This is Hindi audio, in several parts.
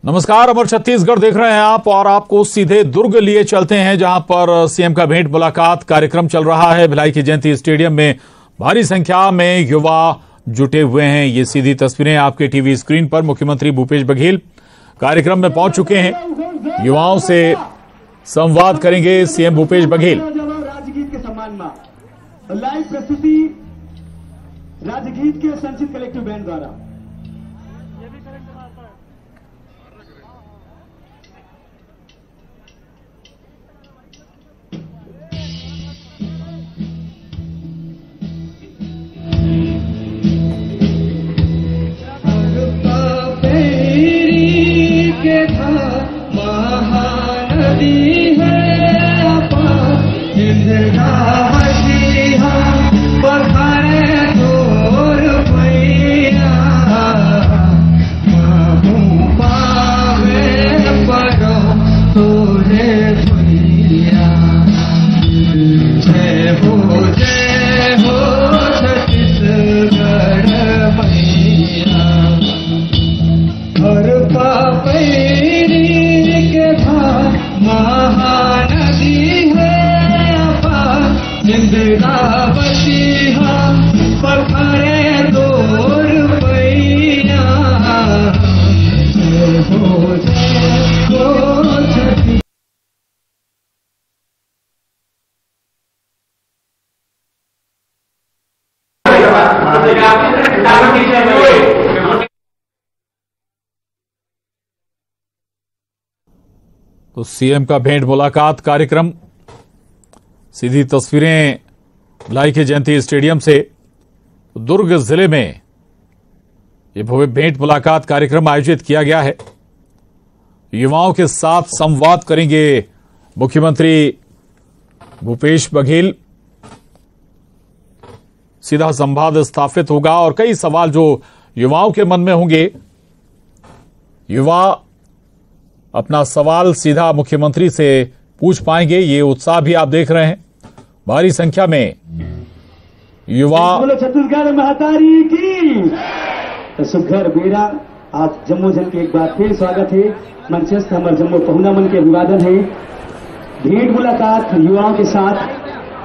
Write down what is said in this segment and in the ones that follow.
नमस्कार, अमर छत्तीसगढ़ देख रहे हैं आप और आपको सीधे दुर्ग लिए चलते हैं जहां पर सीएम का भेंट मुलाकात कार्यक्रम चल रहा है। भिलाई की जयंती स्टेडियम में भारी संख्या में युवा जुटे हुए हैं। ये सीधी तस्वीरें आपके टीवी स्क्रीन पर। मुख्यमंत्री भूपेश बघेल कार्यक्रम में पहुंच चुके हैं। युवाओं से संवाद करेंगे सीएम भूपेश बघेल। राजगीत के सम्मान में लाइव प्रस्तुति राजगीत के संचित कलेक्टिव बैंड द्वारा। महानदी है बखारे दूर भैया पावे परो तोरे भैया। जय हो छत्तीसगढ़ भैया। हर पापैरी के धार महानदी है इंद्रावती हम पखरे दूर भैया। जय हो छत्तीसगढ़। तो सीएम का भेंट मुलाकात कार्यक्रम, सीधी तस्वीरें भिलाई के जयंती स्टेडियम से। दुर्ग जिले में ये भव्य भेंट मुलाकात कार्यक्रम आयोजित किया गया है। युवाओं के साथ संवाद करेंगे मुख्यमंत्री भूपेश बघेल। सीधा संवाद स्थापित होगा और कई सवाल जो युवाओं के मन में होंगे, युवा अपना सवाल सीधा मुख्यमंत्री से पूछ पाएंगे। ये उत्साह भी आप देख रहे हैं। भारी संख्या में युवा। छत्तीसगढ़ महतारी की सुघर बेरा। आज जम्मू जन के एक बार फिर स्वागत है। मंचस्थ हमारे जम्मू पहुना मन के अभिवादन है। भेंट मुलाकात युवाओं के साथ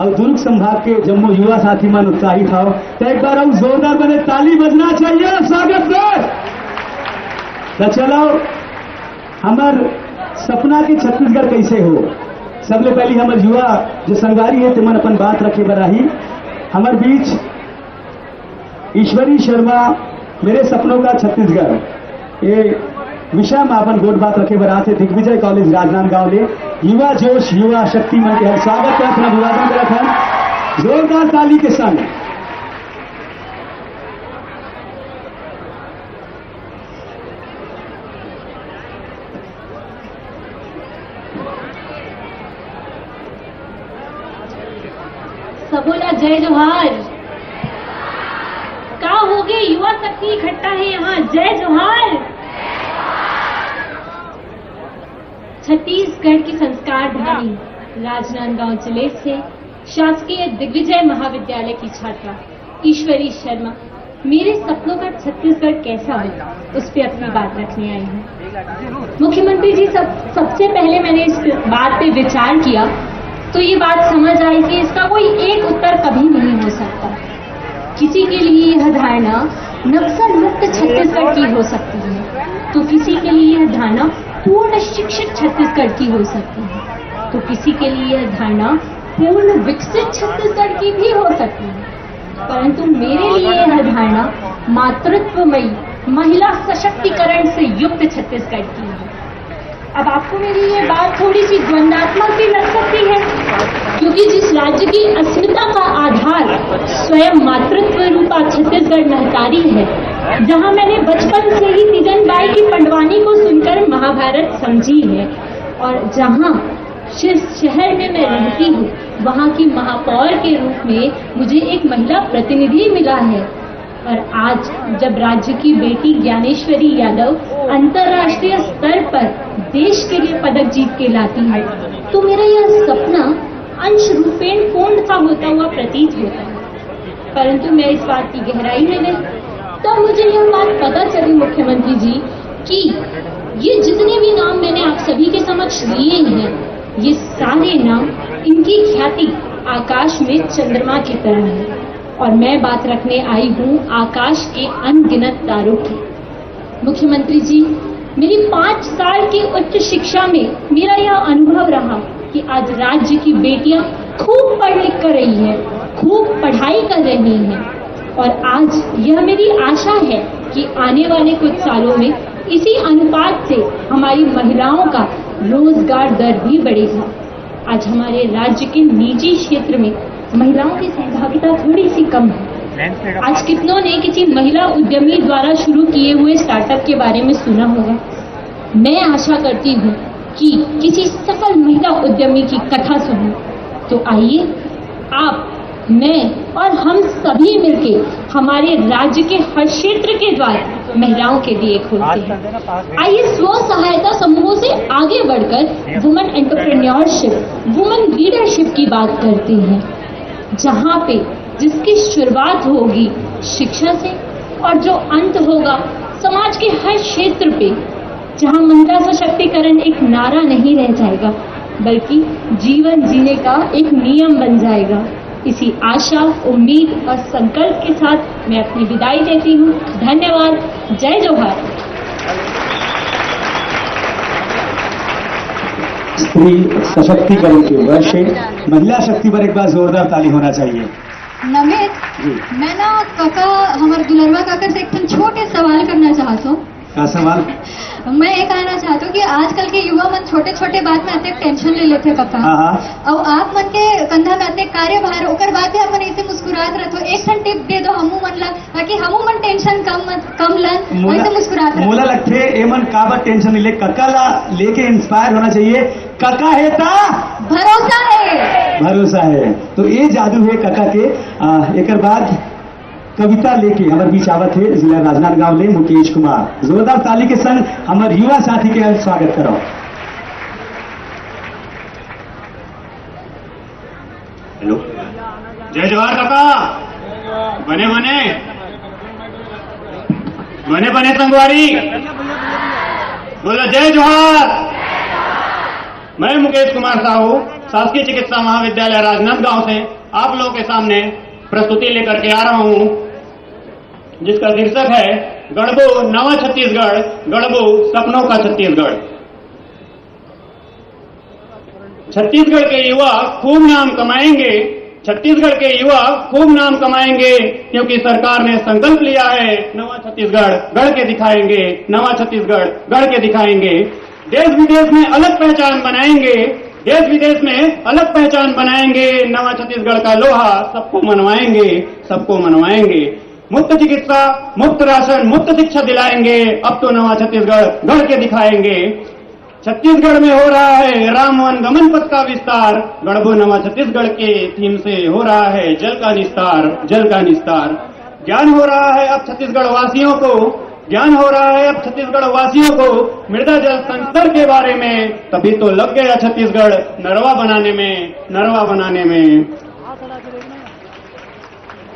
और दुर्ग संभाग के जम्मू युवा साथी मन उत्साहित हो तो एक बार हम जोरदार बने ताली बजना चाहिए स्वागत से। चलो हमार सपना के छत्तीसगढ़ कैसे हो। सबले पहले हमारे युवा जो संगवारी है तिमन अपन बात रखे बराही। हमारे बीच ईश्वरी शर्मा मेरे सपनों का छत्तीसगढ़ ये विषय में अपन गोट बात रखे बरा थे। दिग्विजय कॉलेज राजनांदगांव ले युवा जोश युवा शक्ति मन के स्वागत है। अपना अभिवादन करत है जोरदार ताली के संग। सबोला जय जोहार। का हो गए युवा शक्ति इकट्ठा है यहाँ। जय जोहार। छत्तीसगढ़ की संस्कारधारी राजनांदगांव जिले से शासकीय दिग्विजय महाविद्यालय की छात्रा ईश्वरी शर्मा मेरे सपनों का छत्तीसगढ़ कैसा हो उस पर अपनी बात रखने आई हूँ। मुख्यमंत्री जी सबसे पहले मैंने इस बात पे विचार किया तो ये बात समझ आई कि इसका कोई एक उत्तर कभी नहीं हो सकता। किसी के लिए यह धारणा नक्सल मुक्त छत्तीसगढ़ की हो सकती है तो किसी के लिए यह धारणा पूर्ण शिक्षित छत्तीसगढ़ की हो सकती है तो किसी के लिए यह धारणा पूर्ण विकसित छत्तीसगढ़ की भी हो सकती है। परंतु मेरे लिए यह धारणा मातृत्वमयी महिला सशक्तिकरण से युक्त छत्तीसगढ़ की है। अब आपको मेरी ये बात थोड़ी सी द्वंद्वात्मक भी लग सकती है क्योंकि जिस राज्य की अस्मिता का आधार स्वयं मातृत्व रूपा छत्तीसगढ़ महतारी है, जहां मैंने बचपन से ही तीजन बाई की पंडवानी को सुनकर महाभारत समझी है और जहां जिस शहर में मैं रहती हूँ वहां की महापौर के रूप में मुझे एक महिला प्रतिनिधि मिला है। और आज जब राज्य की बेटी ज्ञानेश्वरी यादव अंतर्राष्ट्रीय स्तर पर देश के लिए पदक जीत के लाती है तो मेरा यह सपना अंश रूपेण पूर्ण सा होता हुआ प्रतीत होता है। परंतु मैं इस बात की गहराई में गई तब मुझे यह बात पता चली मुख्यमंत्री जी कि ये जितने भी नाम मैंने आप सभी के समक्ष लिए हैं, ये सारे नाम, इनकी ख्याति आकाश में चंद्रमा की तरह है और मैं बात रखने आई हूँ आकाश के अनगिनत तारों की। मुख्यमंत्री जी, मेरी 5 साल की उच्च शिक्षा में मेरा यह अनुभव रहा कि आज राज्य की बेटियां खूब पढ़ लिख कर रही हैं, खूब पढ़ाई कर रही हैं और आज यह मेरी आशा है कि आने वाले कुछ सालों में इसी अनुपात से हमारी महिलाओं का रोजगार दर भी बढ़ेगा। आज हमारे राज्य के निजी क्षेत्र में महिलाओं की सहभागिता थोड़ी सी कम है। आज कितनों ने किसी महिला उद्यमी द्वारा शुरू किए हुए स्टार्टअप के बारे में सुना होगा। मैं आशा करती हूँ कि किसी सफल महिला उद्यमी की कथा सुनूं। तो आइए आप, मैं और हम सभी मिलके हमारे राज्य के हर क्षेत्र के द्वार महिलाओं के लिए खोलते हैं। आइए स्व सहायता समूहों से आगे बढ़कर वुमेन एंटरप्रेन्योरशिप, वुमेन लीडरशिप की बात करते हैं, जहाँ पे जिसकी शुरुआत होगी शिक्षा से और जो अंत होगा समाज के हर क्षेत्र पे, जहाँ महिला सशक्तिकरण एक नारा नहीं रह जाएगा बल्कि जीवन जीने का एक नियम बन जाएगा। इसी आशा, उम्मीद और संकल्प के साथ मैं अपनी विदाई देती हूँ। धन्यवाद। जय जोहार। स्त्री सशक्तिकरण के वर्ष, महिला शक्ति पर एक बार जोरदार ताली होना चाहिए। नमित, मैं ना काका, हमारे दुलरवा काका से एक छोटे सवाल करना चाहता हूँ। क्या सवाल? मैं ये कहना चाहता हूँ कि आजकल के युवा मन छोटे छोटे बात में आते टेंशन ले लेते काका। और आप मन के कंधा काते कार्यभार ओकर बात है, अपन ऐसे मुस्कुरात रहते हो। एक टिप दे दो हमू मन ला, ताकि हमू मन टेंशन कम लन, ऐसे मुस्कुरात रहे। मोला लगते ए मन काबर टेंशन नहीं ले, कक्का ला लेके इंस्पायर होना चाहिए। कक्का है ता भरोसा है, भरोसा है। तो ये जादू है कक्का के। एक बाद कविता लेके हमारे बीच आवत है जिला राजनांदगांव ले मुकेश कुमार। जोरदार ताली के संग हमारे युवा साथी के स्वागत करो। हेलो, जय जोहार काका। बने बने बने बने संगवारी, बोलो जय जोहार। मैं मुकेश कुमार साहू, शासकीय चिकित्सा महाविद्यालय राजनांदगांव से आप लोगों के सामने प्रस्तुति लेकर के आ रहा हूं, जिसका शीर्षक है गढ़बो नवा छत्तीसगढ़, गढ़बो सपनों का छत्तीसगढ़। छत्तीसगढ़ के युवा खूब नाम कमाएंगे, छत्तीसगढ़ के युवा खूब नाम कमाएंगे, क्योंकि सरकार ने संकल्प लिया है नवा छत्तीसगढ़ गढ़ के दिखाएंगे, नवा छत्तीसगढ़ गढ़ के दिखाएंगे। देश विदेश में अलग पहचान बनाएंगे, देश विदेश में अलग पहचान बनाएंगे। नवा छत्तीसगढ़ का लोहा सबको मनवाएंगे, सबको मनवाएंगे। मुफ्त चिकित्सा, मुफ्त राशन, मुफ्त शिक्षा दिलाएंगे। अब तो नवा छत्तीसगढ़ गढ़ के दिखाएंगे। छत्तीसगढ़ में हो रहा है राम वन गमन पथ का विस्तार, गढ़बो नवा छत्तीसगढ़ के थीम से हो रहा है जल का निस्तार, जल का निस्तार। ज्ञान हो रहा है अब छत्तीसगढ़ वासियों को, ज्ञान हो रहा है अब छत्तीसगढ़ वासियों को मृदा जल संस्तर के बारे में। तभी तो लग गया छत्तीसगढ़ नरवा बनाने में, नरवा बनाने में।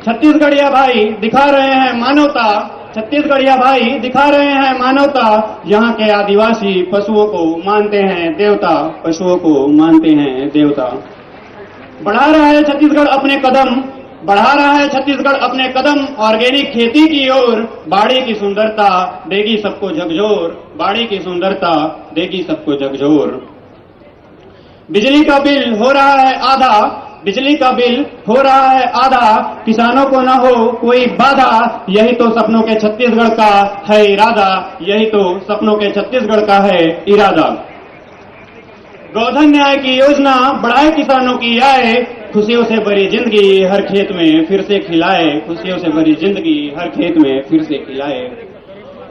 छत्तीसगढ़िया भाई दिखा रहे हैं मानवता, छत्तीसगढ़िया भाई दिखा रहे हैं मानवता। यहाँ के आदिवासी पशुओं को मानते हैं देवता, पशुओं को मानते हैं देवता। बढ़ा रहा है छत्तीसगढ़ अपने कदम, बढ़ा रहा है छत्तीसगढ़ अपने कदम ऑर्गेनिक खेती की ओर। बाड़ी की सुंदरता देगी सबको झकझोर, बाड़ी की सुंदरता देगी सबको झकझोर। बिजली का बिल हो रहा है आधा, बिजली का बिल हो रहा है आधा। किसानों को न हो कोई बाधा, यही तो सपनों के छत्तीसगढ़ का है इरादा, यही तो सपनों के छत्तीसगढ़ का है इरादा। गोधन न्याय की योजना बढ़ाए किसानों की आय, खुशियों से भरी जिंदगी हर खेत में फिर से खिलाए, खुशियों से भरी जिंदगी हर खेत में फिर से खिलाए।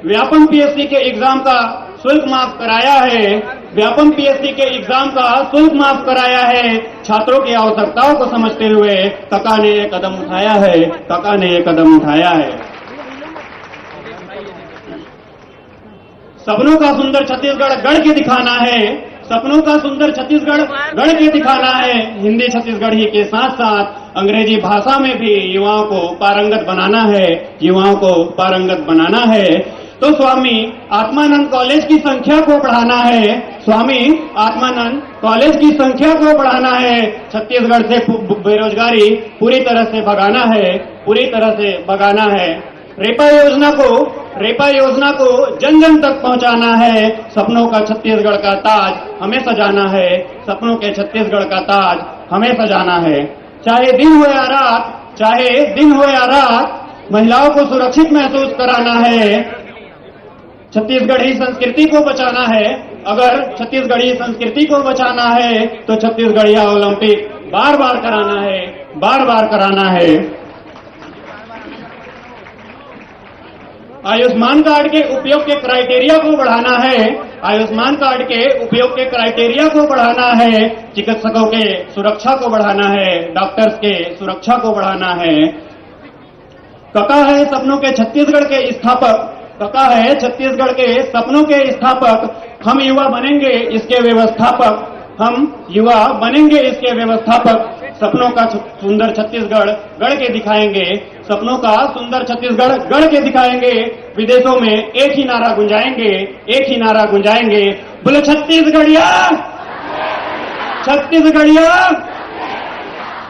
व्यापम पीएससी के एग्जाम का शुल्क माफ कराया है, व्यापम पीएससी के एग्जाम का शुल्क माफ कराया है। छात्रों की आवश्यकताओं को समझते हुए काका ने ये कदम उठाया है, काका ने ये कदम उठाया है। सपनों का सुंदर छत्तीसगढ़ गढ़ के दिखाना है, सपनों का सुंदर छत्तीसगढ़ गढ़ के दिखाना है। हिंदी छत्तीसगढ़ी के साथ साथ अंग्रेजी भाषा में भी युवाओं को पारंगत बनाना है, युवाओं को पारंगत बनाना है। तो स्वामी आत्मानंद कॉलेज की संख्या को बढ़ाना है, स्वामी आत्मानंद कॉलेज की संख्या को बढ़ाना है, छत्तीसगढ़ से बेरोजगारी पूरी तरह से भगाना है, पूरी तरह से भगाना है। रेपा योजना को जन जन तक पहुंचाना है, सपनों का छत्तीसगढ़ का ताज हमें सजाना है, सपनों के छत्तीसगढ़ का ताज हमें सजाना है। चाहे दिन हो या रात महिलाओं को सुरक्षित महसूस कराना है, छत्तीसगढ़ी संस्कृति को बचाना है। अगर छत्तीसगढ़ी संस्कृति को बचाना है तो छत्तीसगढ़िया ओलंपिक बार बार कराना है। आयुष्मान कार्ड के उपयोग के क्राइटेरिया को बढ़ाना है, आयुष्मान कार्ड के उपयोग के क्राइटेरिया को बढ़ाना है, चिकित्सकों के सुरक्षा को बढ़ाना है, डॉक्टर्स के सुरक्षा को बढ़ाना है। कका है सपनों के छत्तीसगढ़ के स्थापक, कका है छत्तीसगढ़ के सपनों के स्थापक, हम युवा बनेंगे इसके व्यवस्थापक, हम युवा बनेंगे इसके व्यवस्थापक। सपनों का सुंदर छत्तीसगढ़ गढ़ के दिखाएंगे, सपनों का सुंदर छत्तीसगढ़ गढ़ के दिखाएंगे। विदेशों में एक ही नारा गुंजाएंगे, बोले छत्तीसगढ़िया, छत्तीसगढ़िया।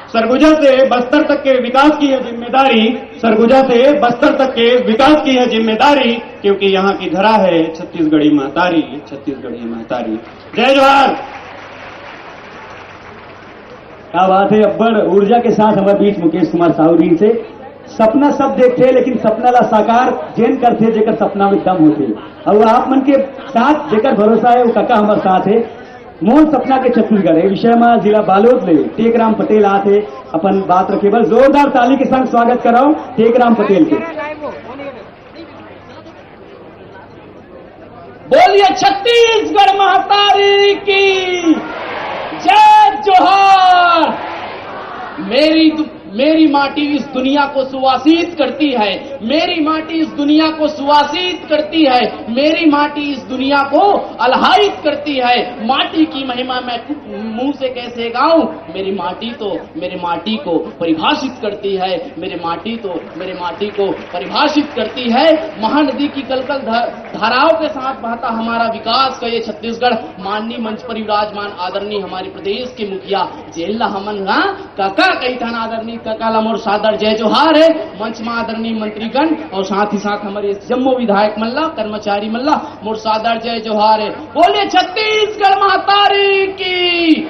सरगुजा से बस्तर तक के विकास की है जिम्मेदारी, सरगुजा से बस्तर तक के विकास की है जिम्मेदारी, क्योंकि यहाँ की धरा है छत्तीसगढ़ी महतारी, छत्तीसगढ़ी महतारी। जय जोहार। क्या बात है। अब्बड़ ऊर्जा के साथ हमारे बीच मुकेश कुमार साहू जी से सपना सब देखते लेकिन सपना ला साकार जेन करते जेकर सपना में दम होते, और आप मन के साथ जेकर भरोसा है वो काका हमारे साथ है। मोर सपना के छत्तीसगढ़ है विषय में जिला बालोद ले टेकराम पटेल आते अपन बात रखे। बस जोरदार ताली के संग स्वागत कराओ टेकराम पटेल के। बोलिए छत्तीसगढ़ महतारी की जय जोहार। मेरी माटी इस दुनिया को सुवासित करती है, मेरी माटी इस दुनिया को सुवासित करती है, मेरी माटी इस दुनिया को अलहाइत करती है। माटी की महिमा मैं मुंह से कैसे गाऊं, मेरी माटी तो मेरे माटी को परिभाषित करती है, मेरे माटी तो मेरे माटी को परिभाषित करती है। महानदी की कलकल धाराओं के साथ बहता हमारा विकास का ये छत्तीसगढ़। माननीय मंच पर विराजमान आदरणीय हमारे प्रदेश के मुखिया जेल हमन काका कई थान आदरणीय काका मोर सादर जय जोहार है। मंच में आदरणीय मंत्रीगण और साथ ही साथ हमारे जम्मू विधायक मल्ला कर्मचारी मल्ला मोर सादर जय जोहार है। बोले छत्तीसगढ़ महतारी की।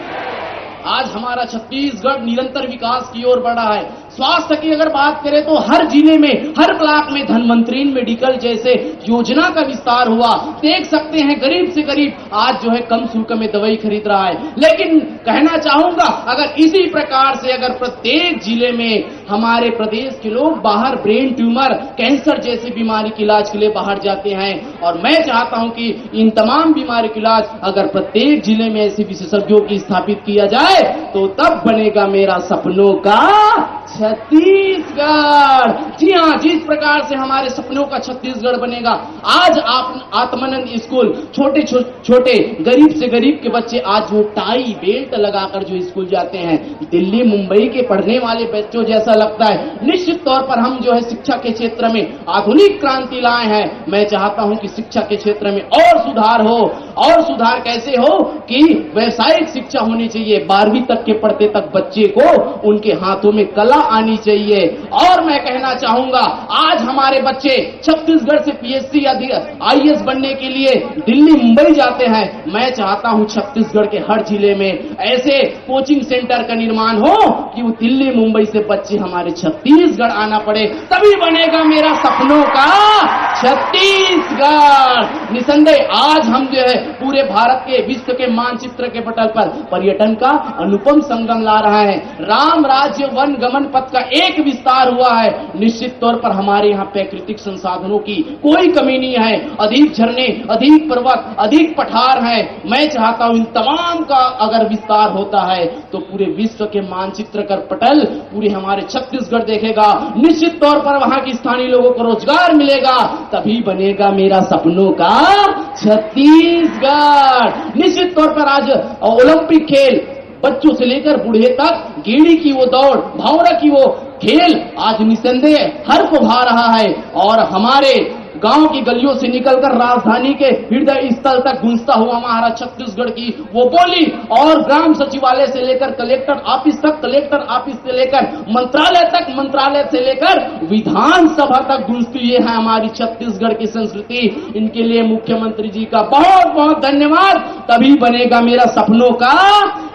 आज हमारा छत्तीसगढ़ निरंतर विकास की ओर बढ़ा है। स्वास्थ्य की अगर बात करें तो हर जिले में, हर ब्लॉक में धनवंतरी मेडिकल जैसे योजना का विस्तार हुआ। देख सकते हैं गरीब से गरीब आज जो है कम शुल्क में दवाई खरीद रहा है। लेकिन कहना चाहूंगा अगर इसी प्रकार से अगर प्रत्येक जिले में हमारे प्रदेश के लोग बाहर ब्रेन ट्यूमर, कैंसर जैसी बीमारी के इलाज के लिए बाहर जाते हैं, और मैं चाहता हूं कि इन तमाम बीमारी का इलाज अगर प्रत्येक जिले में ऐसे विशेषज्ञों की स्थापित किया जाए तो तब बनेगा मेरा सपनों का छत्तीसगढ़। जी हाँ, जिस प्रकार से हमारे सपनों का छत्तीसगढ़ बनेगा। आज आत्मानंद स्कूल छोटे छोटे गरीब से गरीब के बच्चे आज जो टाई बेल्ट लगाकर जो स्कूल जाते हैं, दिल्ली मुंबई के पढ़ने वाले बच्चों जैसा लगता है। निश्चित तौर पर हम जो है शिक्षा के क्षेत्र में आधुनिक क्रांति लाए हैं। मैं चाहता हूं कि शिक्षा के क्षेत्र में और सुधार हो। और सुधार कैसे हो कि व्यावसायिक शिक्षा होनी चाहिए। 12वीं तक के पढ़ते तक बच्चे को उनके हाथों में कला आनी चाहिए। और मैं कहना चाहूंगा आज हमारे बच्चे छत्तीसगढ़ से पीएचडी या आईएएस बनने के लिए दिल्ली मुंबई जाते हैं। मैं चाहता हूं छत्तीसगढ़ के हर जिले में ऐसे कोचिंग सेंटर का निर्माण हो कि वो दिल्ली मुंबई से बच्चे हमारे छत्तीसगढ़ आना पड़े, तभी बनेगा मेरा सपनों का छत्तीसगढ़। निसंदेह आज हम जो है पूरे भारत के विश्व के मानचित्र के पटल पर पर्यटन का अनुपम संगम ला रहा है। राम राज्य वन गमन पथ का एक विस्तार हुआ है। निश्चित तौर पर हमारे यहाँ प्राकृतिक संसाधनों की कोई कमी नहीं है। अधिक झरने, अधिक पर्वत, अधिक पठार है। मैं चाहता हूं इन तमाम का अगर विस्तार होता है तो पूरे विश्व के मानचित्र का पटल पूरे हमारे छत्तीसगढ़ देखेगा। निश्चित तौर पर वहां के स्थानीय लोगों को रोजगार मिलेगा, तभी बनेगा मेरा सपनों का छत्तीसगढ़। निश्चित तौर पर आज ओलंपिक खेल बच्चों से लेकर बूढ़े तक, गेड़ी की वो दौड़, भावरा की वो खेल आज निसंदेह हर को भा रहा है। और हमारे गांव की गलियों से निकलकर राजधानी के हृदय स्थल तक गूंजता हुआ हमारा छत्तीसगढ़ की वो बोली, और ग्राम सचिवालय से लेकर कलेक्टर ऑफिस तक, कलेक्टर ऑफिस से लेकर मंत्रालय तक, मंत्रालय से लेकर विधानसभा तक गूंजती है हमारी छत्तीसगढ़ की संस्कृति। इनके लिए मुख्यमंत्री जी का बहुत बहुत धन्यवाद। तभी बनेगा मेरा सपनों का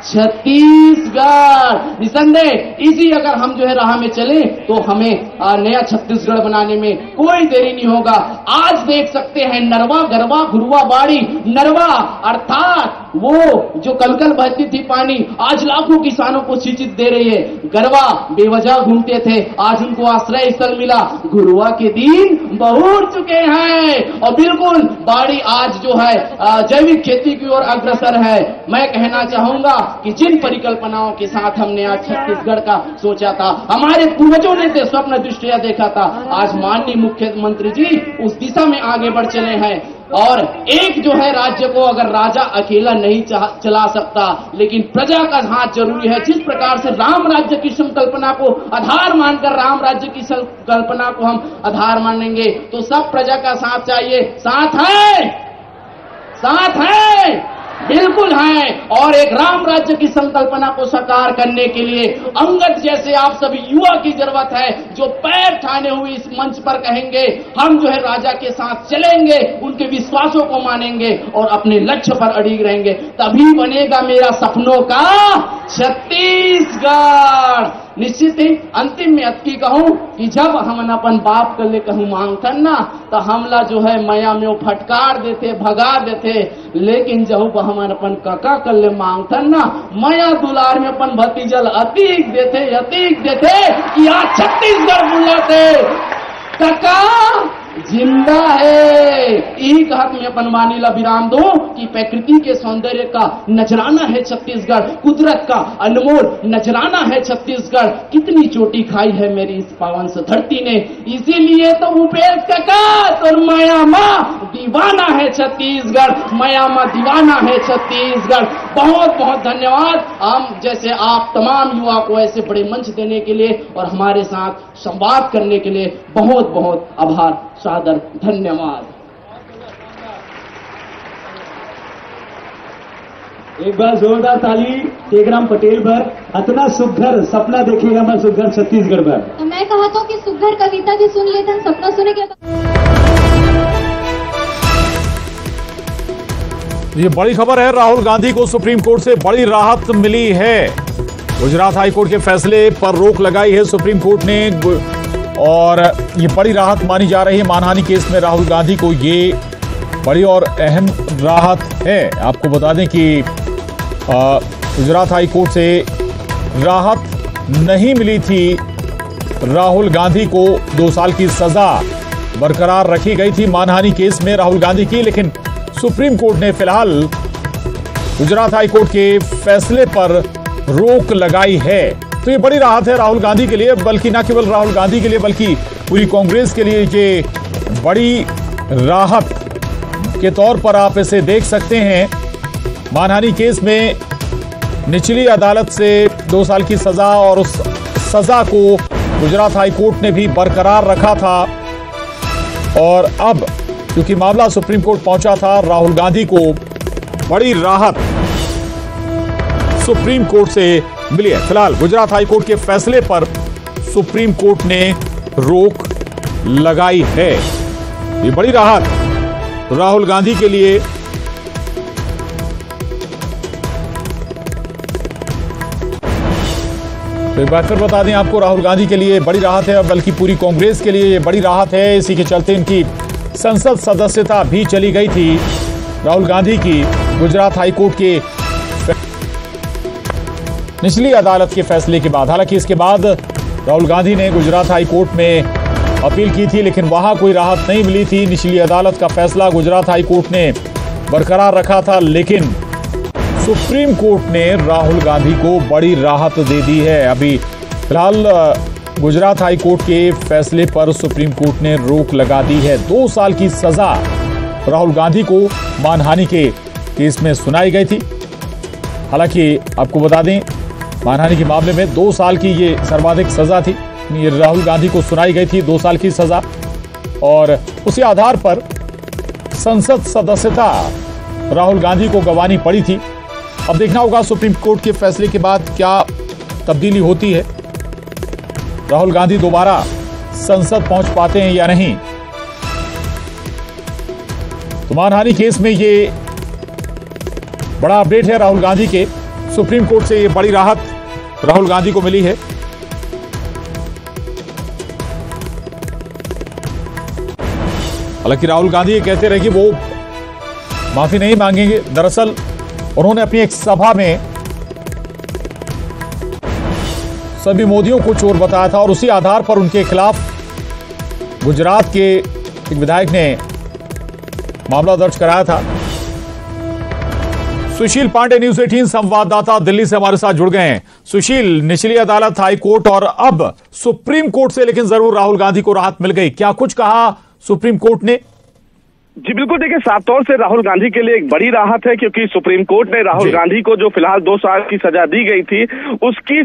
छत्तीसगढ़। निसंदेह इसी अगर हम जो है राह में चले तो हमें नया छत्तीसगढ़ बनाने में कोई देरी नहीं होगा। आज देख सकते हैं नरवा, गरवा, गुरुआ, बाड़ी। नरवा अर्थात वो जो कलकल बहती थी पानी, आज लाखों किसानों को सिंचित दे रही है। गरवा बेवजह घूमते थे, आज उनको आश्रय स्थल मिला। गुरुआ के दिन बहुत चुके हैं और बिल्कुल बाड़ी आज जो है जैविक खेती की ओर अग्रसर है। मैं कहना चाहूंगा कि जिन परिकल्पनाओं के साथ हमने आज छत्तीसगढ़ का सोचा था, हमारे पूर्वजों ने स्वप्न दृष्टिया देखा था, आज माननीय मुख्यमंत्री जी उस दिशा में आगे बढ़ चले हैं। और एक जो है राज्य को अगर राजा अकेला नहीं चला सकता, लेकिन प्रजा का हाथ जरूरी है। जिस प्रकार से राम राज्य की संकल्पना को आधार मानकर राम राज्य की संकल्पना को हम आधार मानेंगे तो सब प्रजा का साथ चाहिए। साथ है, साथ है, बिल्कुल है। और एक राम राज्य की संकल्पना को साकार करने के लिए अंगद जैसे आप सभी युवा की जरूरत है, जो पैर ठाने हुए इस मंच पर कहेंगे हम जो है राजा के साथ चलेंगे, उनके विश्वासों को मानेंगे और अपने लक्ष्य पर अड़िग रहेंगे। तभी बनेगा मेरा सपनों का छत्तीसगढ़। निश्चित ही अंतिम में अतकी कहूं कि जब हम अपन बाप कर ले कहूं मांगथन ना, तो हमला जो है मया में वो फटकार देते, भगा देते। लेकिन जब हम अपन काका कर ले मांगथन ना, मया दुलार में अपन भतीजल अतीक देते, अतीक देते कि आज छत्तीसगढ़ बुलाते काका जिंदा है। यही कहत में अपन मानीला विराम दो कि प्रकृति के सौंदर्य का नजराना है छत्तीसगढ़, कुदरत का अनमोल नजराना है छत्तीसगढ़। कितनी चोटी खाई है मेरी इस पावन से धरती ने, इसीलिए तो उपेश काका तो माया माँ दीवाना है छत्तीसगढ़, माया माँ दीवाना है छत्तीसगढ़। बहुत बहुत धन्यवाद हम जैसे आप तमाम युवा को ऐसे बड़े मंच देने के लिए और हमारे साथ संवाद करने के लिए बहुत बहुत आभार, सादर धन्यवाद। एक बार जोरदार ताली टेकराम पटेल पर। इतना सुघर सपना देखेगा मैं सुघर छत्तीसगढ़ पर। तो मैं कहता हूँ कि सुघर कविता भी सुन लेते हैं, सपना सुने के ये बड़ी खबर है। राहुल गांधी को सुप्रीम कोर्ट से बड़ी राहत मिली है। गुजरात हाईकोर्ट के फैसले पर रोक लगाई है सुप्रीम कोर्ट ने और ये बड़ी राहत मानी जा रही है। मानहानि केस में राहुल गांधी को ये बड़ी और अहम राहत है। आपको बता दें कि गुजरात हाईकोर्ट से राहत नहीं मिली थी। राहुल गांधी को 2 साल की सजा बरकरार रखी गई थी मानहानि केस में राहुल गांधी की, लेकिन सुप्रीम कोर्ट ने फिलहाल गुजरात हाईकोर्ट के फैसले पर रोक लगाई है। तो ये बड़ी राहत है राहुल गांधी के लिए, बल्कि न केवल राहुल गांधी के लिए बल्कि पूरी कांग्रेस के लिए ये बड़ी राहत के तौर पर आप इसे देख सकते हैं। मानहानि केस में निचली अदालत से 2 साल की सजा और उस सजा को गुजरात हाईकोर्ट ने भी बरकरार रखा था और अब क्योंकि मामला सुप्रीम कोर्ट पहुंचा था, राहुल गांधी को बड़ी राहत सुप्रीम कोर्ट से मिली है। फिलहाल गुजरात हाईकोर्ट के फैसले पर सुप्रीम कोर्ट ने रोक लगाई है। ये बड़ी राहत राहुल गांधी के लिए। तो एक बार फिर बता दें आपको, राहुल गांधी के लिए बड़ी राहत है, बल्कि पूरी कांग्रेस के लिए ये बड़ी राहत है। इसी के चलते इनकी संसद सदस्यता भी चली गई थी राहुल गांधी की गुजरात हाईकोर्ट के निचली अदालत के फैसले के बाद। हालांकि इसके बाद राहुल गांधी ने गुजरात हाईकोर्ट में अपील की थी, लेकिन वहां कोई राहत नहीं मिली थी। निचली अदालत का फैसला गुजरात हाईकोर्ट ने बरकरार रखा था, लेकिन सुप्रीम कोर्ट ने राहुल गांधी को बड़ी राहत दे दी है। अभी फिलहाल गुजरात हाईकोर्ट के फैसले पर सुप्रीम कोर्ट ने रोक लगा दी है। 2 साल की सजा राहुल गांधी को मानहानि के केस में सुनाई गई थी। हालांकि आपको बता दें, मानहानि के मामले में 2 साल की ये सर्वाधिक सजा थी। ये राहुल गांधी को सुनाई गई थी 2 साल की सजा और उसी आधार पर संसद सदस्यता राहुल गांधी को गंवानी पड़ी थी। अब देखना होगा सुप्रीम कोर्ट के फैसले के बाद क्या तब्दीली होती है, राहुल गांधी दोबारा संसद पहुंच पाते हैं या नहीं। तो मानहानि केस में ये बड़ा अपडेट है राहुल गांधी के। सुप्रीम कोर्ट से ये बड़ी राहत राहुल गांधी को मिली है। हालांकि राहुल गांधी ये कहते रहे कि वो माफी नहीं मांगेंगे। दरअसल उन्होंने अपनी एक सभा में सभी मोदियों को चोर बताया था और उसी आधार पर उनके खिलाफ गुजरात के एक विधायक ने मामला दर्ज कराया था। सुशील पांडे, न्यूज़ 18 संवाददाता दिल्ली से हमारे साथ जुड़ गए हैं। सुशील, निचली अदालत, हाई कोर्ट और अब सुप्रीम कोर्ट से लेकिन जरूर राहुल गांधी को राहत मिल गई। क्या कुछ कहा सुप्रीम कोर्ट ने? जी बिल्कुल, देखिए साफ तौर से राहुल गांधी के लिए एक बड़ी राहत है, क्योंकि सुप्रीम कोर्ट ने राहुल गांधी को जो फिलहाल 2 साल की सजा दी गई थी उसकी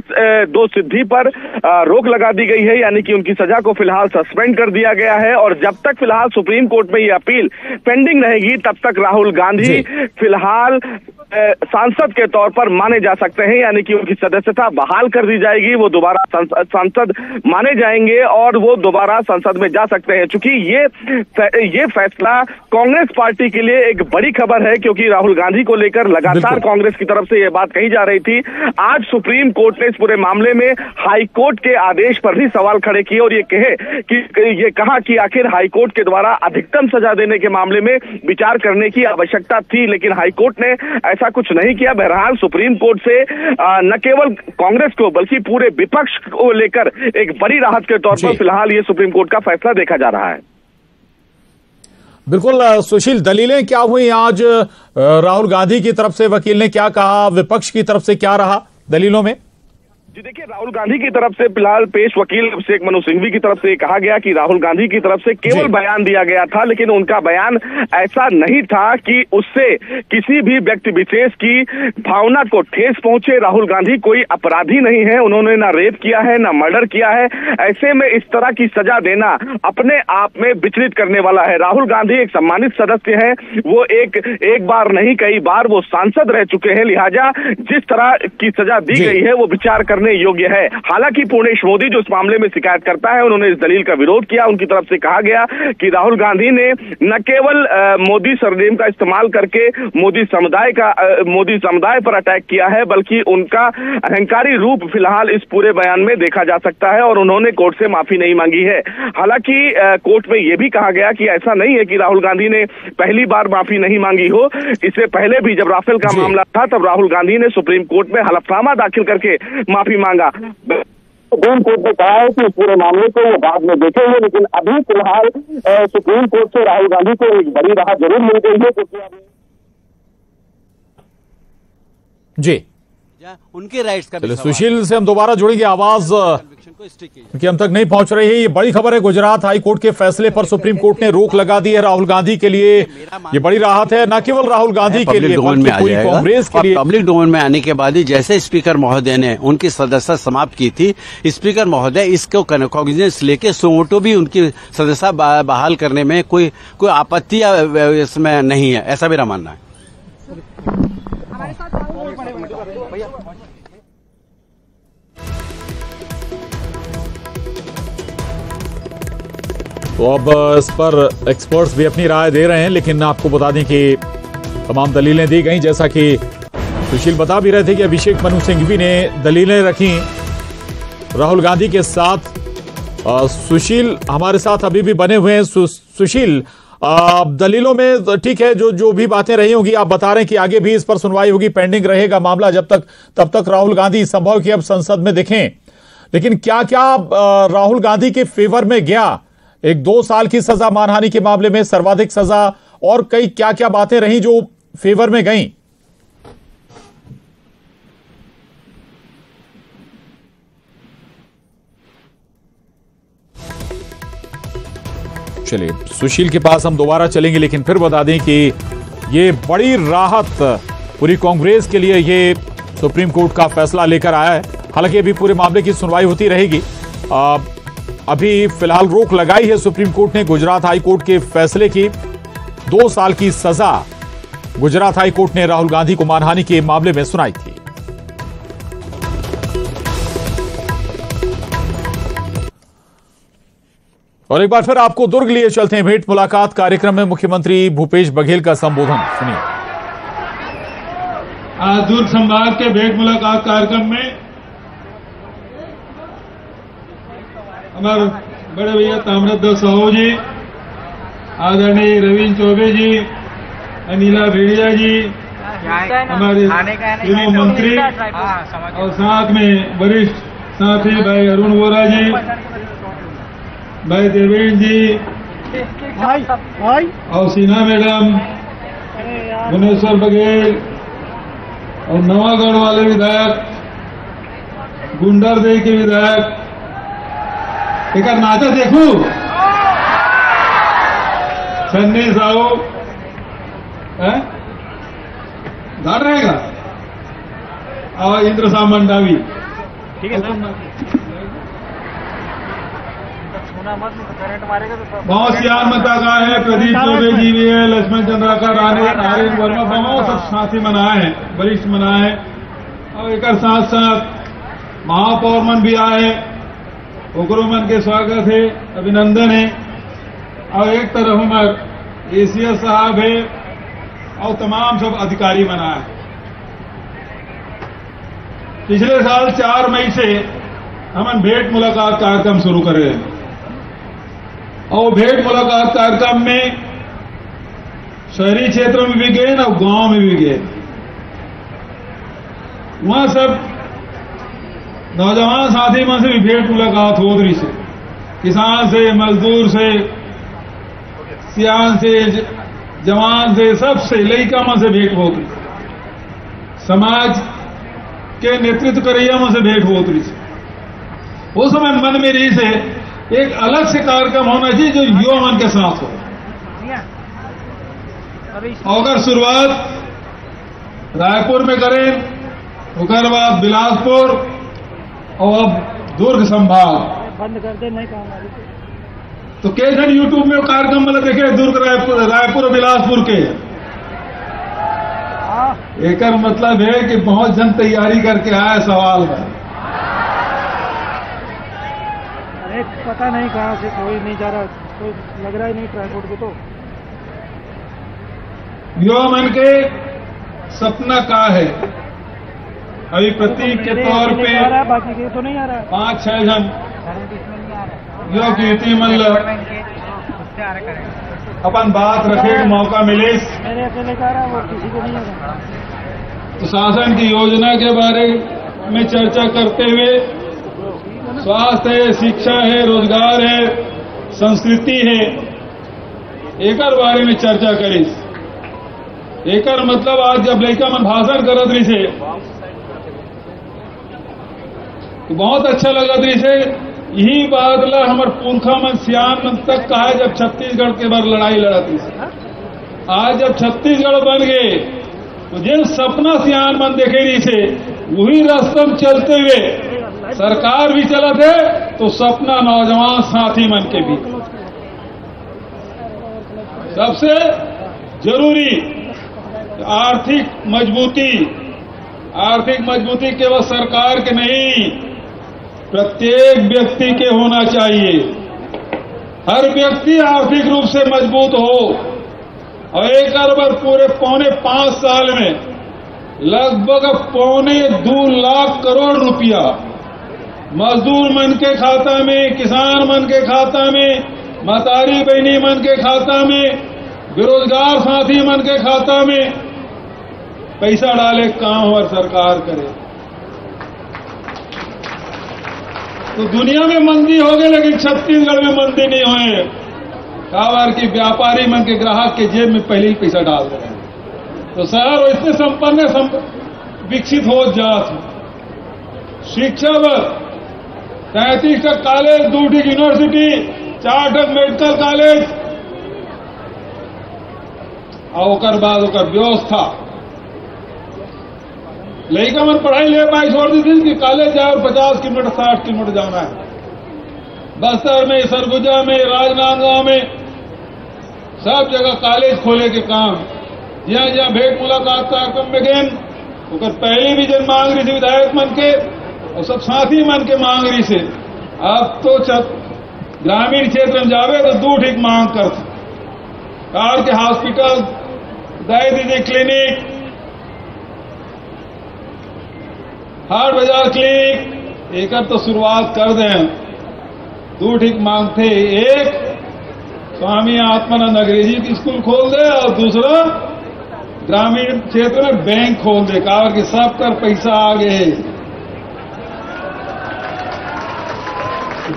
2 सिद्धि पर रोक लगा दी गई है, यानी कि उनकी सजा को फिलहाल सस्पेंड कर दिया गया है। और जब तक फिलहाल सुप्रीम कोर्ट में ये अपील पेंडिंग रहेगी तब तक राहुल गांधी फिलहाल सांसद के तौर पर माने जा सकते हैं, यानी कि उनकी सदस्यता बहाल कर दी जाएगी। वो दोबारा सांसद माने जाएंगे और वो दोबारा संसद में जा सकते हैं। चूंकि ये फैसला कांग्रेस पार्टी के लिए एक बड़ी खबर है, क्योंकि राहुल गांधी को लेकर लगातार कांग्रेस की तरफ से यह बात कही जा रही थी। आज सुप्रीम कोर्ट ने इस पूरे मामले में हाई कोर्ट के आदेश पर भी सवाल खड़े किए और ये कहा कि आखिर हाई कोर्ट के द्वारा अधिकतम सजा देने के मामले में विचार करने की आवश्यकता थी, लेकिन हाई कोर्ट ने ऐसा कुछ नहीं किया। बहरहाल सुप्रीम कोर्ट से न केवल कांग्रेस को बल्कि पूरे विपक्ष को लेकर एक बड़ी राहत के तौर पर फिलहाल ये सुप्रीम कोर्ट का फैसला देखा जा रहा है। बिल्कुल सुशील, दलीलें क्या हुई आज? राहुल गांधी की तरफ से वकील ने क्या कहा, विपक्ष की तरफ से क्या रहा दलीलों में? जी देखिए, राहुल गांधी की तरफ से फिलहाल पेश वकील अभिषेक मनु सिंघवी की तरफ से कहा गया कि राहुल गांधी की तरफ से केवल बयान दिया गया था, लेकिन उनका बयान ऐसा नहीं था कि उससे किसी भी व्यक्ति विशेष की भावना को ठेस पहुंचे। राहुल गांधी कोई अपराधी नहीं है, उन्होंने ना रेप किया है ना मर्डर किया है। ऐसे में इस तरह की सजा देना अपने आप में विचलित करने वाला है। राहुल गांधी एक सम्मानित सदस्य है, वो एक बार नहीं कई बार वो सांसद रह चुके हैं, लिहाजा जिस तरह की सजा दी गई है वो विचार करने योग्य है। हालांकि पूर्णेश मोदी जो इस मामले में शिकायत करता है, उन्होंने इस दलील का विरोध किया। उनकी तरफ से कहा गया कि राहुल गांधी ने न केवल मोदी सरनेम का इस्तेमाल करके मोदी समुदाय पर अटैक किया है, बल्कि उनका अहंकारी रूप फिलहाल इस पूरे बयान में देखा जा सकता है और उन्होंने कोर्ट से माफी नहीं मांगी है। हालांकि कोर्ट में यह भी कहा गया कि ऐसा नहीं है कि राहुल गांधी ने पहली बार माफी नहीं मांगी हो। इससे पहले भी जब राफेल का मामला था तब राहुल गांधी ने सुप्रीम कोर्ट में हलफनामा दाखिल करके माफी मांगा। सुप्रीम कोर्ट ने कहा है कि पूरे मामले को वो बाद में देखेंगे, लेकिन अभी फिलहाल सुप्रीम कोर्ट से राहुल गांधी को एक बड़ी राहत जरूर मिल गई है, क्योंकि जी उनके राइट्स का भी सुशील से हम दोबारा जुड़ेंगे। आवाज क्योंकि हम तक नहीं पहुंच रही है। ये बड़ी खबर है, गुजरात हाई कोर्ट के फैसले पर सुप्रीम कोर्ट ने रोक लगा दी है। राहुल गांधी के लिए ये बड़ी राहत है, न केवल राहुल गांधी के लिए बल्कि पूरी कांग्रेस के लिए। पब्लिक डोमेन में आने के बाद ही जैसे स्पीकर महोदय ने उनकी सदस्यता समाप्त की थी, स्पीकर महोदय इसको कॉग्निजेंस लेके सुमोटो भी उनकी सदस्यता बहाल करने में कोई आपत्ति इसमें नहीं है, ऐसा मेरा मानना है। तो अब इस पर एक्सपर्ट्स भी अपनी राय दे रहे हैं, लेकिन आपको बता दें कि तमाम दलीलें दी गई। जैसा कि सुशील बता भी रहे थे कि अभिषेक मनु सिंघवी ने दलीलें रखी राहुल गांधी के साथ। सुशील हमारे साथ अभी भी बने हुए हैं। सुशील, दलीलों में ठीक है, जो भी बातें रही होंगी आप बता रहे हैं कि आगे भी इस पर सुनवाई होगी, पेंडिंग रहेगा मामला तब तक राहुल गांधी संभव कि अब संसद में दिखें। लेकिन क्या क्या राहुल गांधी के फेवर में गया? 2 साल की सजा मानहानि के मामले में, सर्वाधिक सजा, और कई क्या क्या बातें रही जो फेवर में गईं? चलिए सुशील के पास हम दोबारा चलेंगे, लेकिन फिर बता दें कि ये बड़ी राहत पूरी कांग्रेस के लिए ये सुप्रीम कोर्ट का फैसला लेकर आया है। हालांकि अभी पूरे मामले की सुनवाई होती रहेगी। अभी फिलहाल रोक लगाई है सुप्रीम कोर्ट ने गुजरात हाई कोर्ट के फैसले की। 2 साल की सजा गुजरात हाई कोर्ट ने राहुल गांधी को मानहानि के मामले में सुनाई थी। और एक बार फिर आपको दुर्ग लिए चलते हैं। भेंट मुलाकात कार्यक्रम में मुख्यमंत्री भूपेश बघेल का संबोधन सुनिए। आज दुर्ग संभाग के भेंट मुलाकात कार्यक्रम में हमारे बड़े भैया ताम्रध्वज साहू जी, आदरणीय रविंद्र चौबे जी, अनिला भेड़िया जी, हमारे तीनों मंत्री और साथ में वरिष्ठ साथी भाई अरुण वोरा जी, भाई देवेंद्र जी और सिन्हा मैडम, भुवनेश्वर बघेल और नवागढ़ वाले विधायक, गुंडरदेव के विधायक, एक नाचा देखू सन्नी साहू धार रहेगा और इंद्र सामंडा भी, ठीक है बहुत सियान मतदाता है। प्रदीप चौबे जी भी है, लक्ष्मण चंद्राकर राणे, नारायण वर्मा, बहुत सब साथी मनाए हैं, वरिष्ठ मनाए हैं। और एक साथ साथ महापौर मन भी आए, ओकरो मन के स्वागत है, अभिनंदन है। और एक तरफ हमारे एसीएस साहब है और तमाम सब अधिकारी मनाए। पिछले साल 4 मई से हम भेंट मुलाकात कार्यक्रम शुरू कर रहे हैं और भेंट मुलाकात कार्यक्रम में शहरी क्षेत्र में भी गए और गांव में भी गए। वहां सब नौजवान साथी में से भी भेंट मुलाकात हो रही से, किसान से, मजदूर से, सियान से, जवान से, सबसे लड़का में से भेंट होती, समाज के नेतृत्व करैया में से भेंट होती से। उस समय मन में रही से एक अलग से कार्यक्रम होना चाहिए जो युवा मन के साथ हो। अगर शुरुआत रायपुर में करें, उसके बाद बिलासपुर और अब दुर्ग संभाग बंद कर दे, नहीं कहूंगा तो कैसे यूट्यूब में कार्यक्रम मतलब देखे दुर्ग रायपुर और बिलासपुर के। एक मतलब है कि बहुत जन तैयारी करके आया सवाल में, पता नहीं कहां से कोई नहीं जा रहा, कोई लग रहा ही नहीं ट्रांसपोर्ट को। तो युवा मन के सपना का है, अभी प्रतीक के तौर पे बाकी के तो नहीं आ रहा। 5-6 जन युवा कीर्ति मतलब अपन बात रखे, मौका मिले। मेरे अकेले का रहा, वो किसी को नहीं आ रहा। तो शासन की योजना के बारे में चर्चा करते हुए स्वास्थ्य है, शिक्षा है, रोजगार है, संस्कृति है, एकर बारे में चर्चा करी। एकर मतलब आज जब लड़का मन भाषण करत रही से तो बहुत अच्छा लगत रही से। यही बात ला हमारे पुरखा मन सियान मन तक कहा जब छत्तीसगढ़ के बार लड़ाई लड़त रही से। आज जब छत्तीसगढ़ बन गए तो जिन सपना सियान मन देखे रही से वही रास्ते में चलते हुए सरकार भी चला थे तो सपना नौजवान साथी मन के भी। सबसे जरूरी आर्थिक मजबूती केवल सरकार के नहीं, प्रत्येक व्यक्ति के होना चाहिए। हर व्यक्ति आर्थिक रूप से मजबूत हो। और एक अरब पूरे 5.25 साल में लगभग 2.25 लाख करोड़ रुपया मजदूर मन के खाता में, किसान मन के खाता में, मतारी बहनी मन के खाता में, बेरोजगार साथी मन के खाता में पैसा डाले काम हमारी सरकार करे। तो दुनिया में मंदी हो गई लेकिन छत्तीसगढ़ में मंदी नहीं हुए। कावर की व्यापारी मन के ग्राहक के जेब में पहले ही पैसा डाल रहे हैं। तो शहर इतने संपन्न विकसित हो जात। शिक्षा पर 33 तक कॉलेज, 2 यूनिवर्सिटी, 4 मेडिकल कॉलेज और बाद व्यवस्था लड़का मन पढ़ाई ले पाई छोड़ दी थी कि कॉलेज जाए और 50 किलोमीटर 60 किलोमीटर जाना है। बस्तर में, सरगुजा में, राजनांदगांव में, सब जगह कॉलेज खोले के काम। जहाँ जहाँ भेंट मुलाकात कार्यक्रम में गए ओकर पहले भी जन मांग रही थी विधायक मन के और सब साथी मन के मांग रही से। अब तो ग्रामीण क्षेत्र में जावे तो दू ठीक मांग करते कार के हॉस्पिटल, दया दीदी क्लिनिक, हाट बाजार क्लिनिक, एक तो शुरुआत कर दें। दो ठीक मांगते, एक स्वामी आत्मानंद अंग्रेजी स्कूल खोल दे और दूसरा ग्रामीण क्षेत्र में बैंक खोल दे। कहा कि सब कर पैसा आ गए,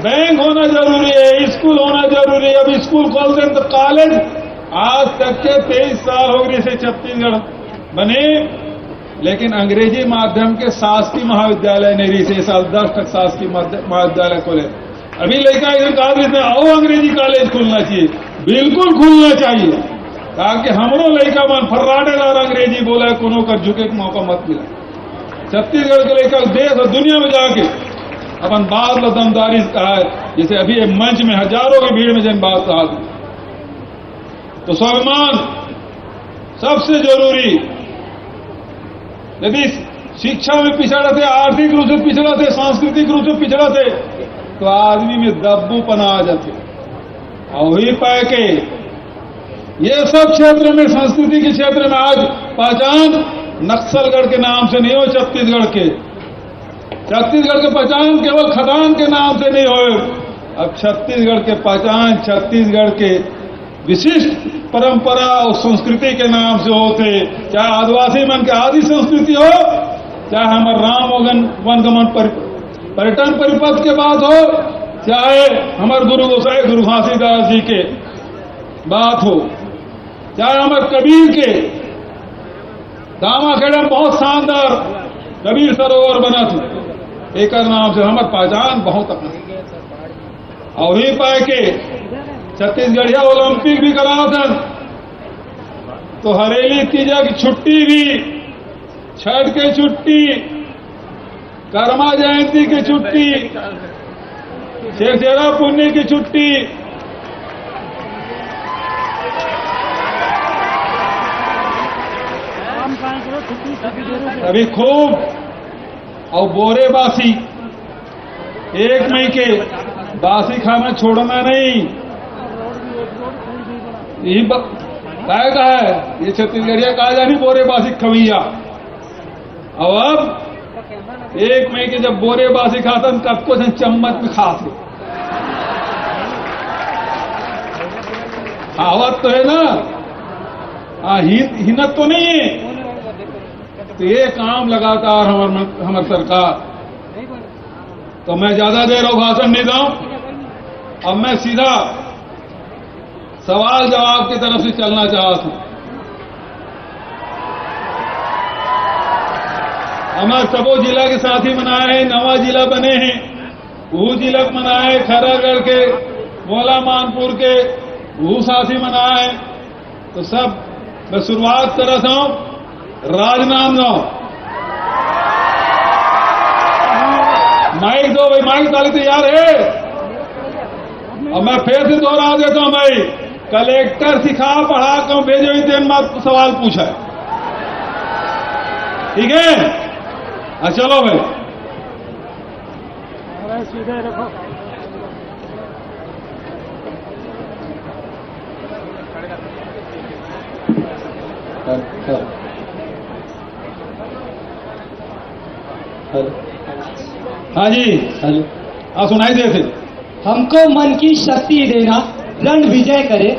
बैंक होना जरूरी है, स्कूल होना जरूरी है। अब स्कूल खोल दें तो कॉलेज आज तक के 23 साल हो गए से छत्तीसगढ़ बने, लेकिन अंग्रेजी माध्यम के शासकीय महाविद्यालय नहीं रही से। साल 10 तक शासकीय महाविद्यालय खोले। अभी लड़का इधर कहा देते आओ अंग्रेजी कॉलेज खुलना चाहिए, बिल्कुल खुलना चाहिए, ताकि हमरो लड़का मन फर्राटेदार अंग्रेजी बोला है, कोनो कर झुके का मौका मत मिला। छत्तीसगढ़ के लड़का देश और दुनिया में जाके अपन बात लो दमदारी से कहा है, जैसे अभी ये मंच में हजारों की भीड़ में जन बात कहा। तो स्वाभिमान सबसे जरूरी। यदि शिक्षा में पिछड़ा थे, आर्थिक रूप से पिछड़ा थे, सांस्कृतिक रूप से पिछड़ा थे, तो आदमी में दब्बूपना आ जाते। और वही पाए के ये सब क्षेत्र में, संस्कृति के क्षेत्र में आज पहचान नक्सलगढ़ के नाम से नहीं हो, छत्तीसगढ़ के पहचान केवल खदान के नाम से नहीं हो। अब छत्तीसगढ़ के पहचान छत्तीसगढ़ के विशिष्ट परंपरा और संस्कृति के नाम से होते। चाहे आदिवासी मन के आदि संस्कृति हो, चाहे हमारे राम वनगमन पर्यटन परिपथ के बात हो, चाहे हमारे गुरु गोसाई गुरु घासीदास जी के बात हो, चाहे हमारे कबीर के दामाखेड़ा में बहुत शानदार कबीर सरोवर बना था, एक नाम से हमारे पहचान बहुत अपना। और ही पाए के छत्तीसगढ़िया ओलंपिक भी करा था, तो हरेली तीजा की छुट्टी भी, छठ की छुट्टी, कर्मा जयंती की छुट्टी, शेरशेरा पुण्य की छुट्टी, अभी खूब। और बोरे बासी 1 मई के बासी खाना छोड़ना नहीं। यही का है ये छत्तीसगढ़िया कहा जानी बोरे बासी खवैया। और अब 1 मई के जब बोरे बासी खाते कब से चम्मच में खाते, आवत तो है ना, हिनत तो नहीं है। तो ये काम लगातार हमारी सरकार। तो मैं ज्यादा देर और भाषण नहीं दूं, अब मैं सीधा सवाल जवाब की तरफ से चलना चाहता हूं। हमारे सबो जिला के साथी मनाए हैं, नवा जिला बने हैं, वो जिला मनाए, खैरागढ़ के, मोला मानपुर के वो साथी मनाए। तो सब मैं शुरुआत कर रहा हूं राजनांदगांव। माइक दो भाई, माइक ताली तैयार है। और मैं फिर से दोहरा देता हूं भाई, कलेक्टर सिखा पढ़ा क्यों भेजो, इस दिन में सवाल पूछा है, ठीक है? चलो भाई, सीधे रखो। हाँ जी, हाँ सुनाई देते। हमको मन की शक्ति देना, रण विजय करे।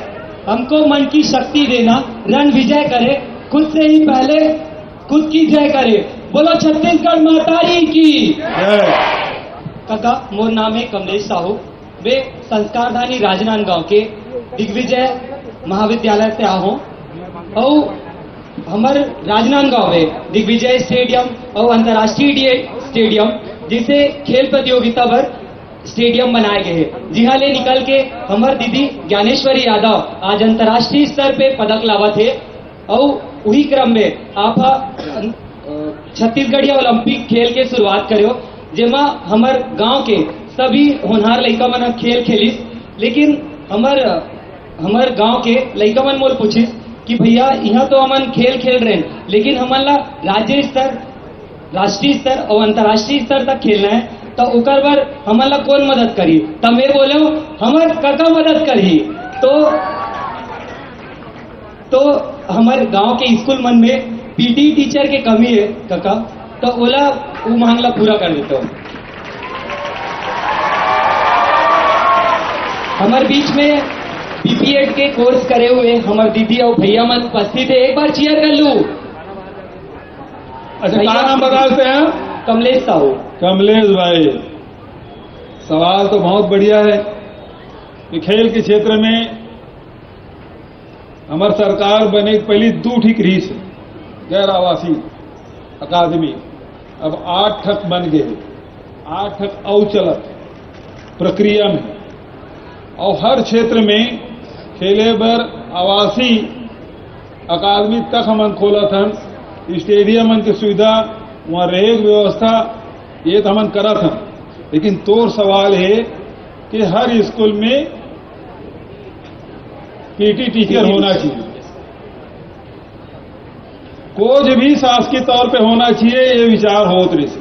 हमको मन की शक्ति देना, रण विजय करे। खुद से ही पहले खुद की जय करे। बोलो छत्तीसगढ़ मातारी की। काका, मोर नाम है कमलेश साहू। वे संस्कारधानी राजनांदगांव के दिग्विजय महाविद्यालय से आ हूँ। और हमारे राजनांदगांव में दिग्विजय स्टेडियम और अंतर्राष्ट्रीय स्टेडियम जिसे खेल प्रतियोगिता पर स्टेडियम बनाए गए हैं। जी हाँ, ले निकल के हमारे दीदी ज्ञानेश्वरी यादव आज अंतर्राष्ट्रीय स्तर पे पदक लावा थे। और वही क्रम में आप छत्तीसगढ़िया ओलंपिक खेल के शुरुआत करो, जेमा हमारे गांव के सभी होनहार लड़का मन खेल खेलिस, लेकिन हमार गांव के लड़का मन मोल पूछिस कि भैया यहाँ तो हमन खेल खेल रहे हैं, लेकिन हमन ला राज्य स्तर, राष्ट्रीय स्तर और अंतर्राष्ट्रीय स्तर तक खेलना है, तो ओकर बर हमन ला कौन मदद करी? तब मैं बोले हमर काका मदद करी। तो हमारे गांव के स्कूल मन में पीटी टीचर के कमी है काका, तो ओला वो मांगला पूरा कर देते हो। हमारे बीच में बीपीएड के कोर्स करे हुए हमारे दीदी और भैया मन उपस्थित है, एक बार चीयर कर लू। अच्छा, क्या नाम बताते हैं? कमलेश साहू। कमलेश भाई, सवाल तो बहुत बढ़िया है कि खेल के क्षेत्र में हमारी सरकार बने पहली 2 ठीक रही से गैर आवासीय अकादमी, अब 8 ठक बन गए, 8 ठक और चलत प्रक्रिया में, और हर क्षेत्र में खेले बर आवासीय अकादमी तक हमन खोलत हन, स्टेडियम की सुविधा, वहाँ रहे व्यवस्था, ये तो हमन करत हन। लेकिन तोर सवाल है कि हर स्कूल में पीटी टीचर होना चाहिए, कोच भी शासकीय तौर पे होना चाहिए, ये विचार होत रही से,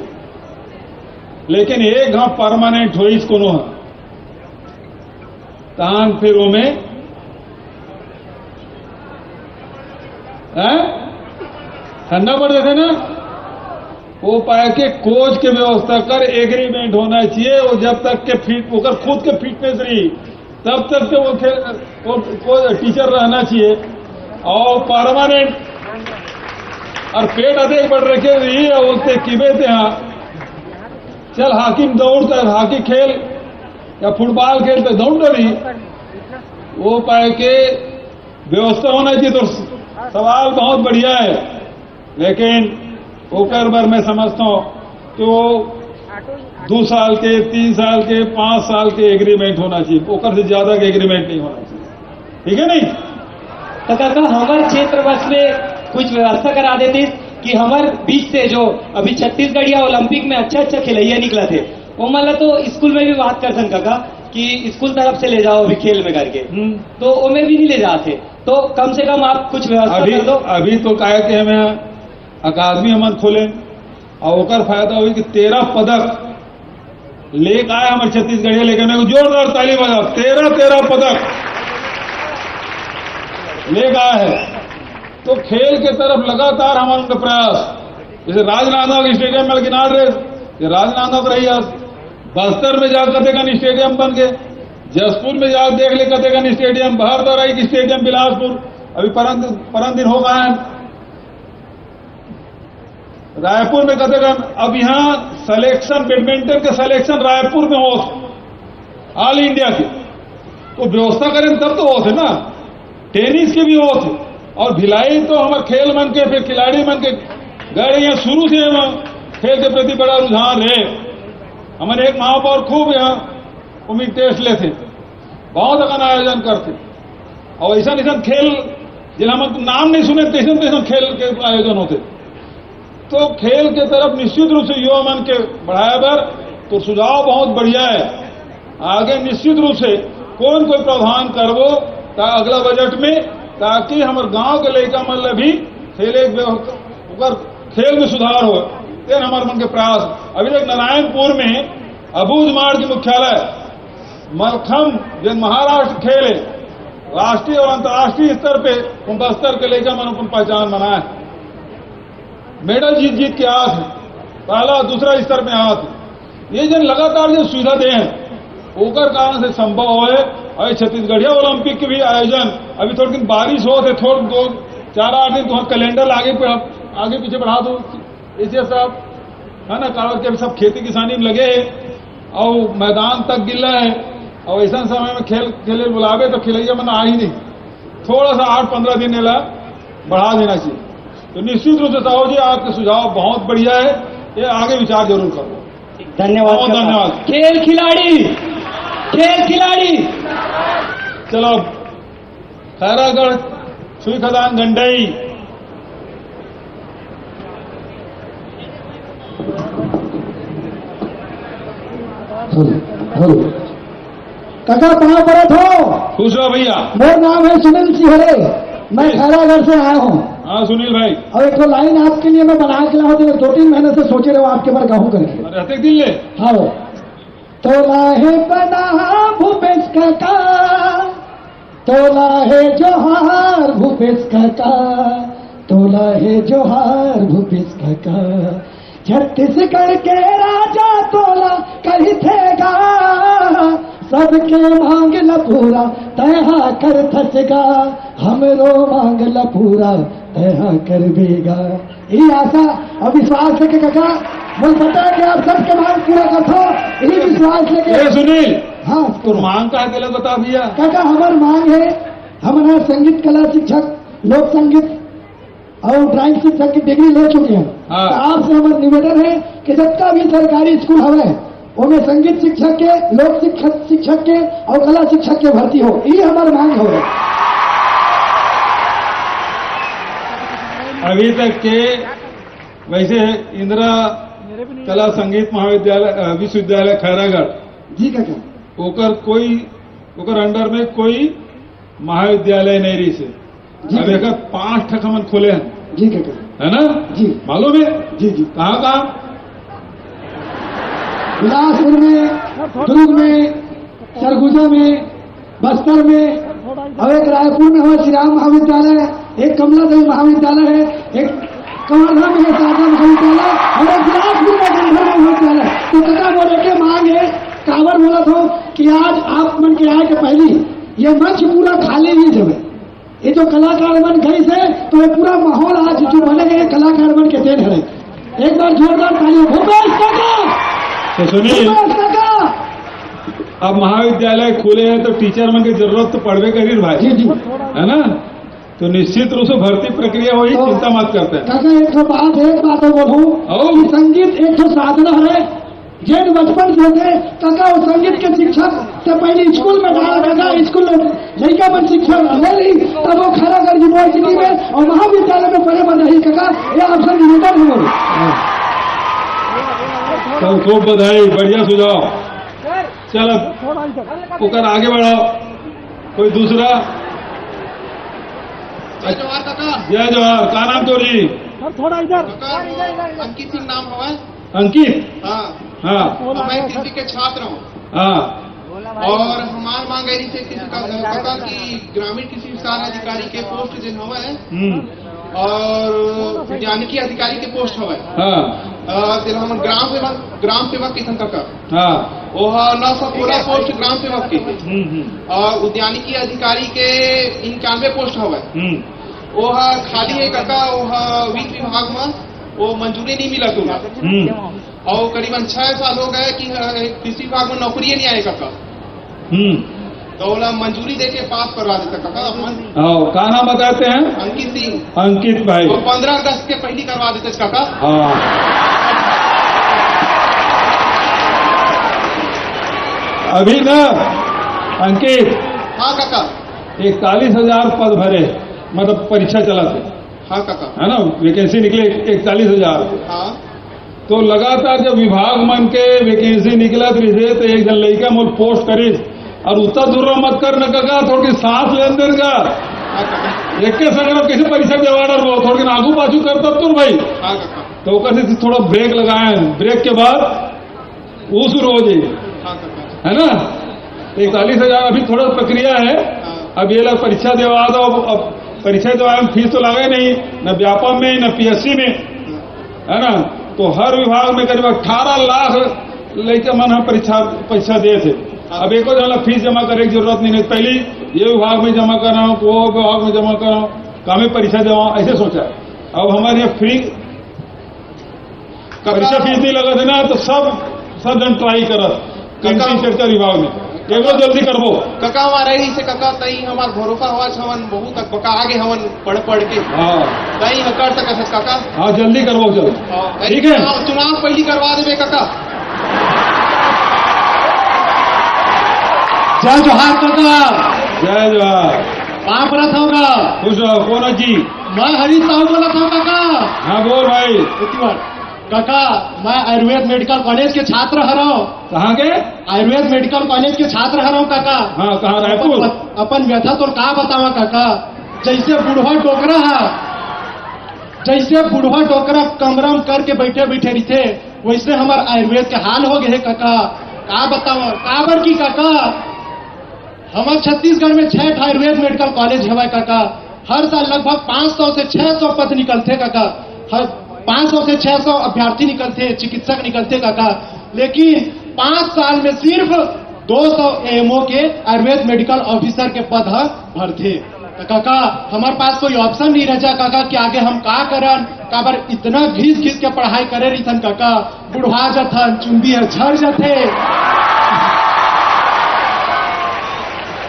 लेकिन एक घाव परमानेंट हो इसको है तान फिर में ठंडा पड़ जाते ना, वो पाए के कोच के व्यवस्था कर एग्रीमेंट होना चाहिए, वो जब तक के फिट होकर खुद के फिटनेस रही तब तक के वो टीचर रहना चाहिए, और परमानेंट और पेट अधिक बढ़ रखे रही और उससे किबे थे। हाँ चल हाकिम दौड़ता, हाकी खेल या फुटबॉल खेलते दौड़ रही, वो पाए के व्यवस्था होना चाहिए। तो सवाल बहुत बढ़िया है, लेकिन ओकर बार मैं समझता हूँ तो 2 साल के, 3 साल के, 5 साल के एग्रीमेंट होना चाहिए, ओकर से ज्यादा के एग्रीमेंट नहीं होना चाहिए, ठीक है नहीं? तो काका हमारे क्षेत्र बस में कुछ व्यवस्था करा देते कि हमारे बीच से जो अभी छत्तीसगढ़िया ओलंपिक में अच्छा खिलैया निकला थे, वो मतलब तो स्कूल में भी बात कर सन काका कि स्कूल तरफ से ले जाओ अभी खेल में करके, तो वो में भी नहीं ले जाते, तो कम से कम आप कुछ व्यवस्था कर दो। अभी तो कहे कि हमें अकादमी हमन खोले और ओकर फायदा हुई कि 13 पदक लेकर आए हमारे छत्तीसगढ़िया, लेकिन जोरदार ताली बजाओ, 13 पदक लेकर आए है। तो खेल के तरफ लगातार हमारे उनका प्रयास, जैसे राजनांदगांव स्टेडियम में गिना रहे, राजनांदगांव रही, बस्तर में जा कतेगन स्टेडियम बन गए, जसपुर में जा देख ले कतेगन स्टेडियम, बहरदराई की स्टेडियम बिलासपुर अभी परम दिन हो गए हैं, रायपुर में कतेगन, अब यहाँ सिलेक्शन बैडमिंटन के सिलेक्शन रायपुर में हो ऑल इंडिया के, तो व्यवस्था करें तब तो होते ना, टेनिस के भी होते, और भिलाई तो हमारे खेल मन के फिर खिलाड़ी मन के गए, यहाँ शुरू से खेल के प्रति बड़ा रुझान है। हमारे एक महापौर खूब यहाँ उम्मीद टेस्ट लेते, बहुत अगन आयोजन करते, और ऐसा खेल जिला हम नाम नहीं सुने तैसा खेल के आयोजन होते। तो खेल के तरफ निश्चित रूप से युवा मन के बढ़ाया बर तो सुझाव बहुत बढ़िया है, आगे निश्चित रूप से कोई प्रावधान करवो अगला बजट में, ताकि हमारे गांव के लड़का मन भी खेल में सुधार हो, तेन हमारे मन के प्रयास। अभी तक नारायणपुर में अबूझमाड़ की मुख्यालय मलखम जिन महाराष्ट्र खेल है, राष्ट्रीय और अंतर्राष्ट्रीय स्तर पे बस्तर के लड़का मन अपन पहचान बनाए, मेडल जीत के आते हैं, पहला दूसरा स्तर में आते हैं। ये जन लगातार जो सुविधा दे हैं ओकर कारण से संभव हो। और छत्तीसगढ़िया ओलंपिक के भी आयोजन अभी थोड़ी दिन बारिश हो थे, थोड़ा 2-4-8 दिन तो कैलेंडर आगे पीछे बढ़ा दो, ऐसे सब है ना, कारण के सब खेती किसानी में लगे है और मैदान तक गिला है, और ऐसा समय में खेले बुलावे तो खिलैया मन आ ही नहीं, थोड़ा सा 8-15 दिन ला बढ़ा देना चाहिए। तो निश्चित रूप से साहू जी आपके सुझाव बहुत बढ़िया है, ये आगे विचार जरूर करो। धन्यवाद, बहुत धन्यवाद। खेल खिलाड़ी चलो खैरागढ़ सुई खदान गंडई हाँ। काका कहाँ परत हो? खुश रहो भैया। मेरा नाम है सुनील सिंहरे, मैं खैरागढ़ से आया हूँ। हाँ सुनील भाई। और एक तो लाइन आपके लिए मैं बना के लाऊं, तो 2-3 महीने से सोचे रहे आपके बार गाऊं करके। रहते दिल ले। हाँ तोला है बना भूपेश काका, तोला है जोहार भूपेश काका, तोला है जोहार भूपेश काका। छत्तीसगढ़ के राजा तोला कही थेगा, सबके मांग ल पूरा तहा कर थसगा, हमरो मांग ल पूरा तहा कर देगा। यही आशा और विश्वास लेके काका मुझे पता है कि आप सबके मांग पूरा करते हो, यही विश्वास लेके। सुनील हाँ तो मांग का है बता भैया। काका हमारी मांग है, हमारा संगीत कला शिक्षक, लोक संगीत और ड्राइंग शिक्षक की डिग्री ले चुके हैं। हाँ। तो आपसे हमारा निवेदन है कि जितना भी सरकारी स्कूल हवे उनमें संगीत शिक्षक के, लोक शिक्षक के और कला शिक्षक के भर्ती हो, ये हमारी मांग हो। अभी तक के वैसे इंदिरा कला संगीत महाविद्यालय विश्वविद्यालय खैरागढ़ जी काका ओकर अंडर में कोई महाविद्यालय नहीं रही से। अब एक 5 ठक हमन खोले हैं। जी काका। है ना? जी मालूम है? जी जी। कहाँ? बिलासपुर में, दुर्ग में, सरगुजा में, बस्तर में, और एक रायपुर में हमारा श्री राम महाविद्यालय, एक कमला देवी महाविद्यालय है, एक कमरधा में है शारदा महाविद्यालय, और एक बिलासपुर में गंधर्व महाविद्यालय। तो काका बोले के मांग है, कांवर बोला था कि आज आप मन के आए के पहली ये मंच पूरा खाली ही जब है, ये जो कलाकार बन गई से तो ये पूरा माहौल आज जो बने गए कलाकार बन के देन है। एक बार जोरदार तालियां। भूपेश काका। तो सुनिए, अब महाविद्यालय खुले हैं तो टीचर मन की जरूरत तो पड़वे करी भाई। जी जी। है ना? तो निश्चित रूप से भर्ती प्रक्रिया हुई, चिंता मत करते हैं। काका एक बात बोलूं, संगीत एक तो साधना है, जेठ बचपन से थे काका वो संगीत के शिक्षक से पहले स्कूल में डाला काका, स्कूल में लड़का बन शिक्षक ले ली, तब वो खैरागढ़ यूनिवर्सिटी में और महाविद्यालय में पढ़े बन रही काका। ये आपसे निवेदन हो। तो खूब बधाई, बढ़िया सुझाव। चलो होकर आगे बढ़ाओ। कोई दूसरा? जय जोहार काका। जय जोहार। का नाम तो जी? थोड़ा इधर। अंकित सिंह नाम हुआ। अंकित? हाँ हाँ। मैं कृषि के छात्र हूँ। हाँ। और हमार मांग है से काका की ग्रामीण कृषि विस्तार अधिकारी के पोस्ट जो हुआ है और उद्यानिकी अधिकारी के पोस्ट हुआ है। हम ग्राम सेवक किसान काका। वो 916 पोस्ट ग्राम सेवक के और उद्यानिकी अधिकारी के 91 पोस्ट हुआ है। वो खाली है काका, वो वित्त विभाग में वो मंजूरी नहीं मिला तुम और करीबन 6 साल हो गए कि कृषि विभाग में नौकरी नहीं आए काका। तो बोला मंजूरी देके पास करवा देता काका अपन। क्या नाम बताते हैं? अंकित सिंह। अंकित भाई। तो 15 अगस्त के पहले करवा देते काका। अभी ना अंकित। हाँ काका। 41,000 पद भरे, मतलब परीक्षा चला थे। हाँ काका। है ना? वैकेंसी निकले 41,000। हाँ। तो लगातार जब विभाग मन के वैकेंसी निकला तो एक जन लड़का मोल पोस्ट करीस और उतना दूर मत कर न काका, थोड़ी सांस लेन देन का एक के संग कैसे परीक्षा देवाड़ा रो थोड़ी आगू पाछू करता तुर भाई। हाँ काका। तो कैसे थोड़ा ब्रेक लगाए, ब्रेक के बाद वो शुरू हो जाए। हाँ काका। है ना? 41,000 अभी थोड़ा प्रक्रिया है। अब ये लोग परीक्षा देवा दो। अब परीक्षा देवा में फीस तो लगे नहीं, न व्यापम में न PSC में। है ना? तो हर विभाग में करीब 18 लाख लड़के मन परीक्षा दिए थे। अब एको जन फीस जमा करने की जरूरत नहीं है, पहले ये विभाग में जमा कर रहा हूँ, वो विभाग में जमा कर रहा हूँ, काम परीक्षा देवा, ऐसे सोचा। अब हमारे यहाँ फ्री परीक्षा फीस नहीं लगा थे ना, तो सब जन ट्राई करत चर्चा विभाग में एगो जल्दी करबो काका। हमारे ही से काका तई हमार भरोसा हुआ हवन बहुत तक बका आगे हवन पढ़ के। हाँ तई कर सकत काका। हाँ जल्दी करबो चल। ठीक है, चुनाव पहली करवा देवे काका। जय जोहार काका। जय जोहार। कहाँ पर होगा? खुश रहो। कौन जी? मैं हरीश साहू बोला था काका। हाँ बोल भाई। काका मैं आयुर्वेद मेडिकल कॉलेज के छात्र हरा हूँ। कहाँ के? आयुर्वेद मेडिकल कॉलेज के छात्र हरा हूँ काका। हाँ, कहाँ? रायपुर। अपन व्यथा तो कहा बतावा काका, जैसे बूढ़ा टोकरा है, जैसे बूढ़ा टोकरा कमरम करके बैठे बैठे रही थे, वैसे हमारे आयुर्वेद के हाल हो गए काका। कहा बतावा काबर की काका, हमारे छत्तीसगढ़ में 6 आयुर्वेद मेडिकल कॉलेज है काका। हर साल लगभग 500 से 600 पद निकलते काका। हर 500 से 600 अभ्यर्थी निकलते, चिकित्सक निकलते काका। लेकिन 5 साल में सिर्फ 200 एएमओ के आयुर्वेद मेडिकल ऑफिसर के पद भरते। काका हमारे पास कोई ऑप्शन नहीं रहा काका कि आगे हम का करन। काबर इतना घिस घिस के पढ़ाई करे रही थन काका, बुढ़ा जथन, चुंबी झड़ जाते।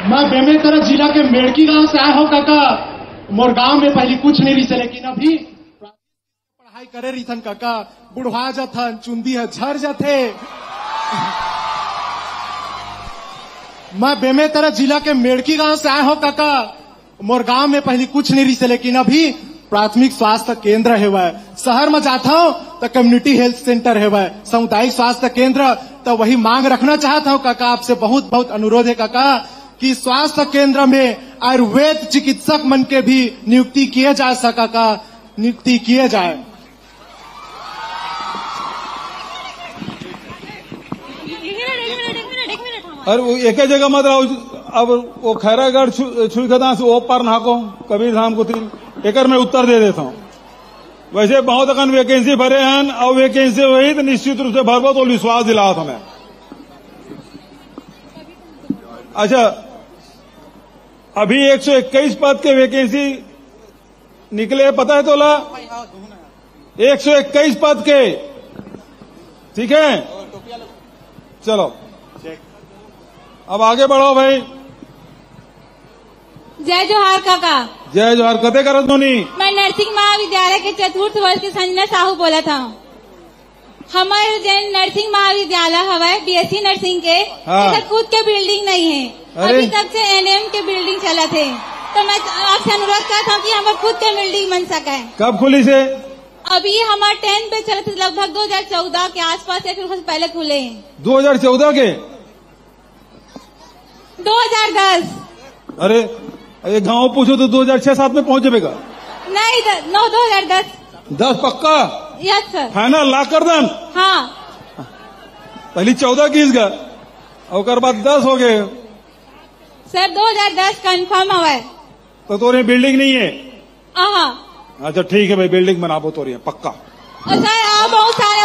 मैं बेमेतरा जिला के मेड़की गांव से आया हूँ काका। मोर गांव में पहले कुछ नहीं रही, लेकिन अभी पढ़ाई करे रही थन काका, बुढ़ा जथन, चुंबी झड़ जाते। मैं बेमेतरा जिला के मेड़की गांव से आया हूँ काका। मोर गांव में पहले कुछ नहीं रही, लेकिन अभी प्राथमिक स्वास्थ्य केंद्र है वह। शहर में जाता हूँ तो कम्युनिटी हेल्थ सेंटर है वह, सामुदायिक स्वास्थ्य केंद्र। तो वही मांग रखना चाहता हूँ काका, आपसे बहुत बहुत अनुरोध है काका कि स्वास्थ्य केंद्र में आयुर्वेद चिकित्सक मन के भी नियुक्ति किए जा सका का, नियुक्ति किए जाए। और वो एक ही जगह मत रहो। अब वो खैरागढ़ छुई खदा से वो पार नाको कबीर धाम को 3 एकड़ में उत्तर दे देता हूँ। वैसे बहुत अकन वैकेंसी भरे हैं और वैकेंसी हुई तो निश्चित रूप से भरबो तो विश्वास दिलाओ हमें। अच्छा, अभी 121 पद के वैकेंसी निकले, पता है तोला? 121 पद के, ठीक है। चलो अब आगे बढ़ो भाई। जय जोहार काका। जय जोहार। कते करत नोनी? मैं नर्सिंग महाविद्यालय के 4th वर्ष के संजना साहू बोला था। हमारे जैन नर्सिंग महाविद्यालय हवा बीएससी नर्सिंग के, हाँ। खुद के बिल्डिंग नहीं है। अभी तक से एनएम के बिल्डिंग चला थे, तो मैं आपसे अनुरोध करता हूँ कि हमारे खुद के बिल्डिंग बन सके। कब खुली से? अभी हमारे 10 पे चले थे, लगभग 2014 के आसपास या फिर उससे पहले खुले हैं। 2014 के? 2010। अरे ये गांव पूछो तो 2006-7 में पहुंच जाएगा। नहीं 2010। 10 पक्का? Yes sir. फाइनल ला कर दम? हाँ। पहली 14 की इसका और बाद 10 हो गए सर। 2010 कंफर्म हुआ है। तो तोरे बिल्डिंग नहीं है? हाँ। अच्छा ठीक है भाई, बिल्डिंग बनाबो तोरे पक्का। और सर बहुत सारे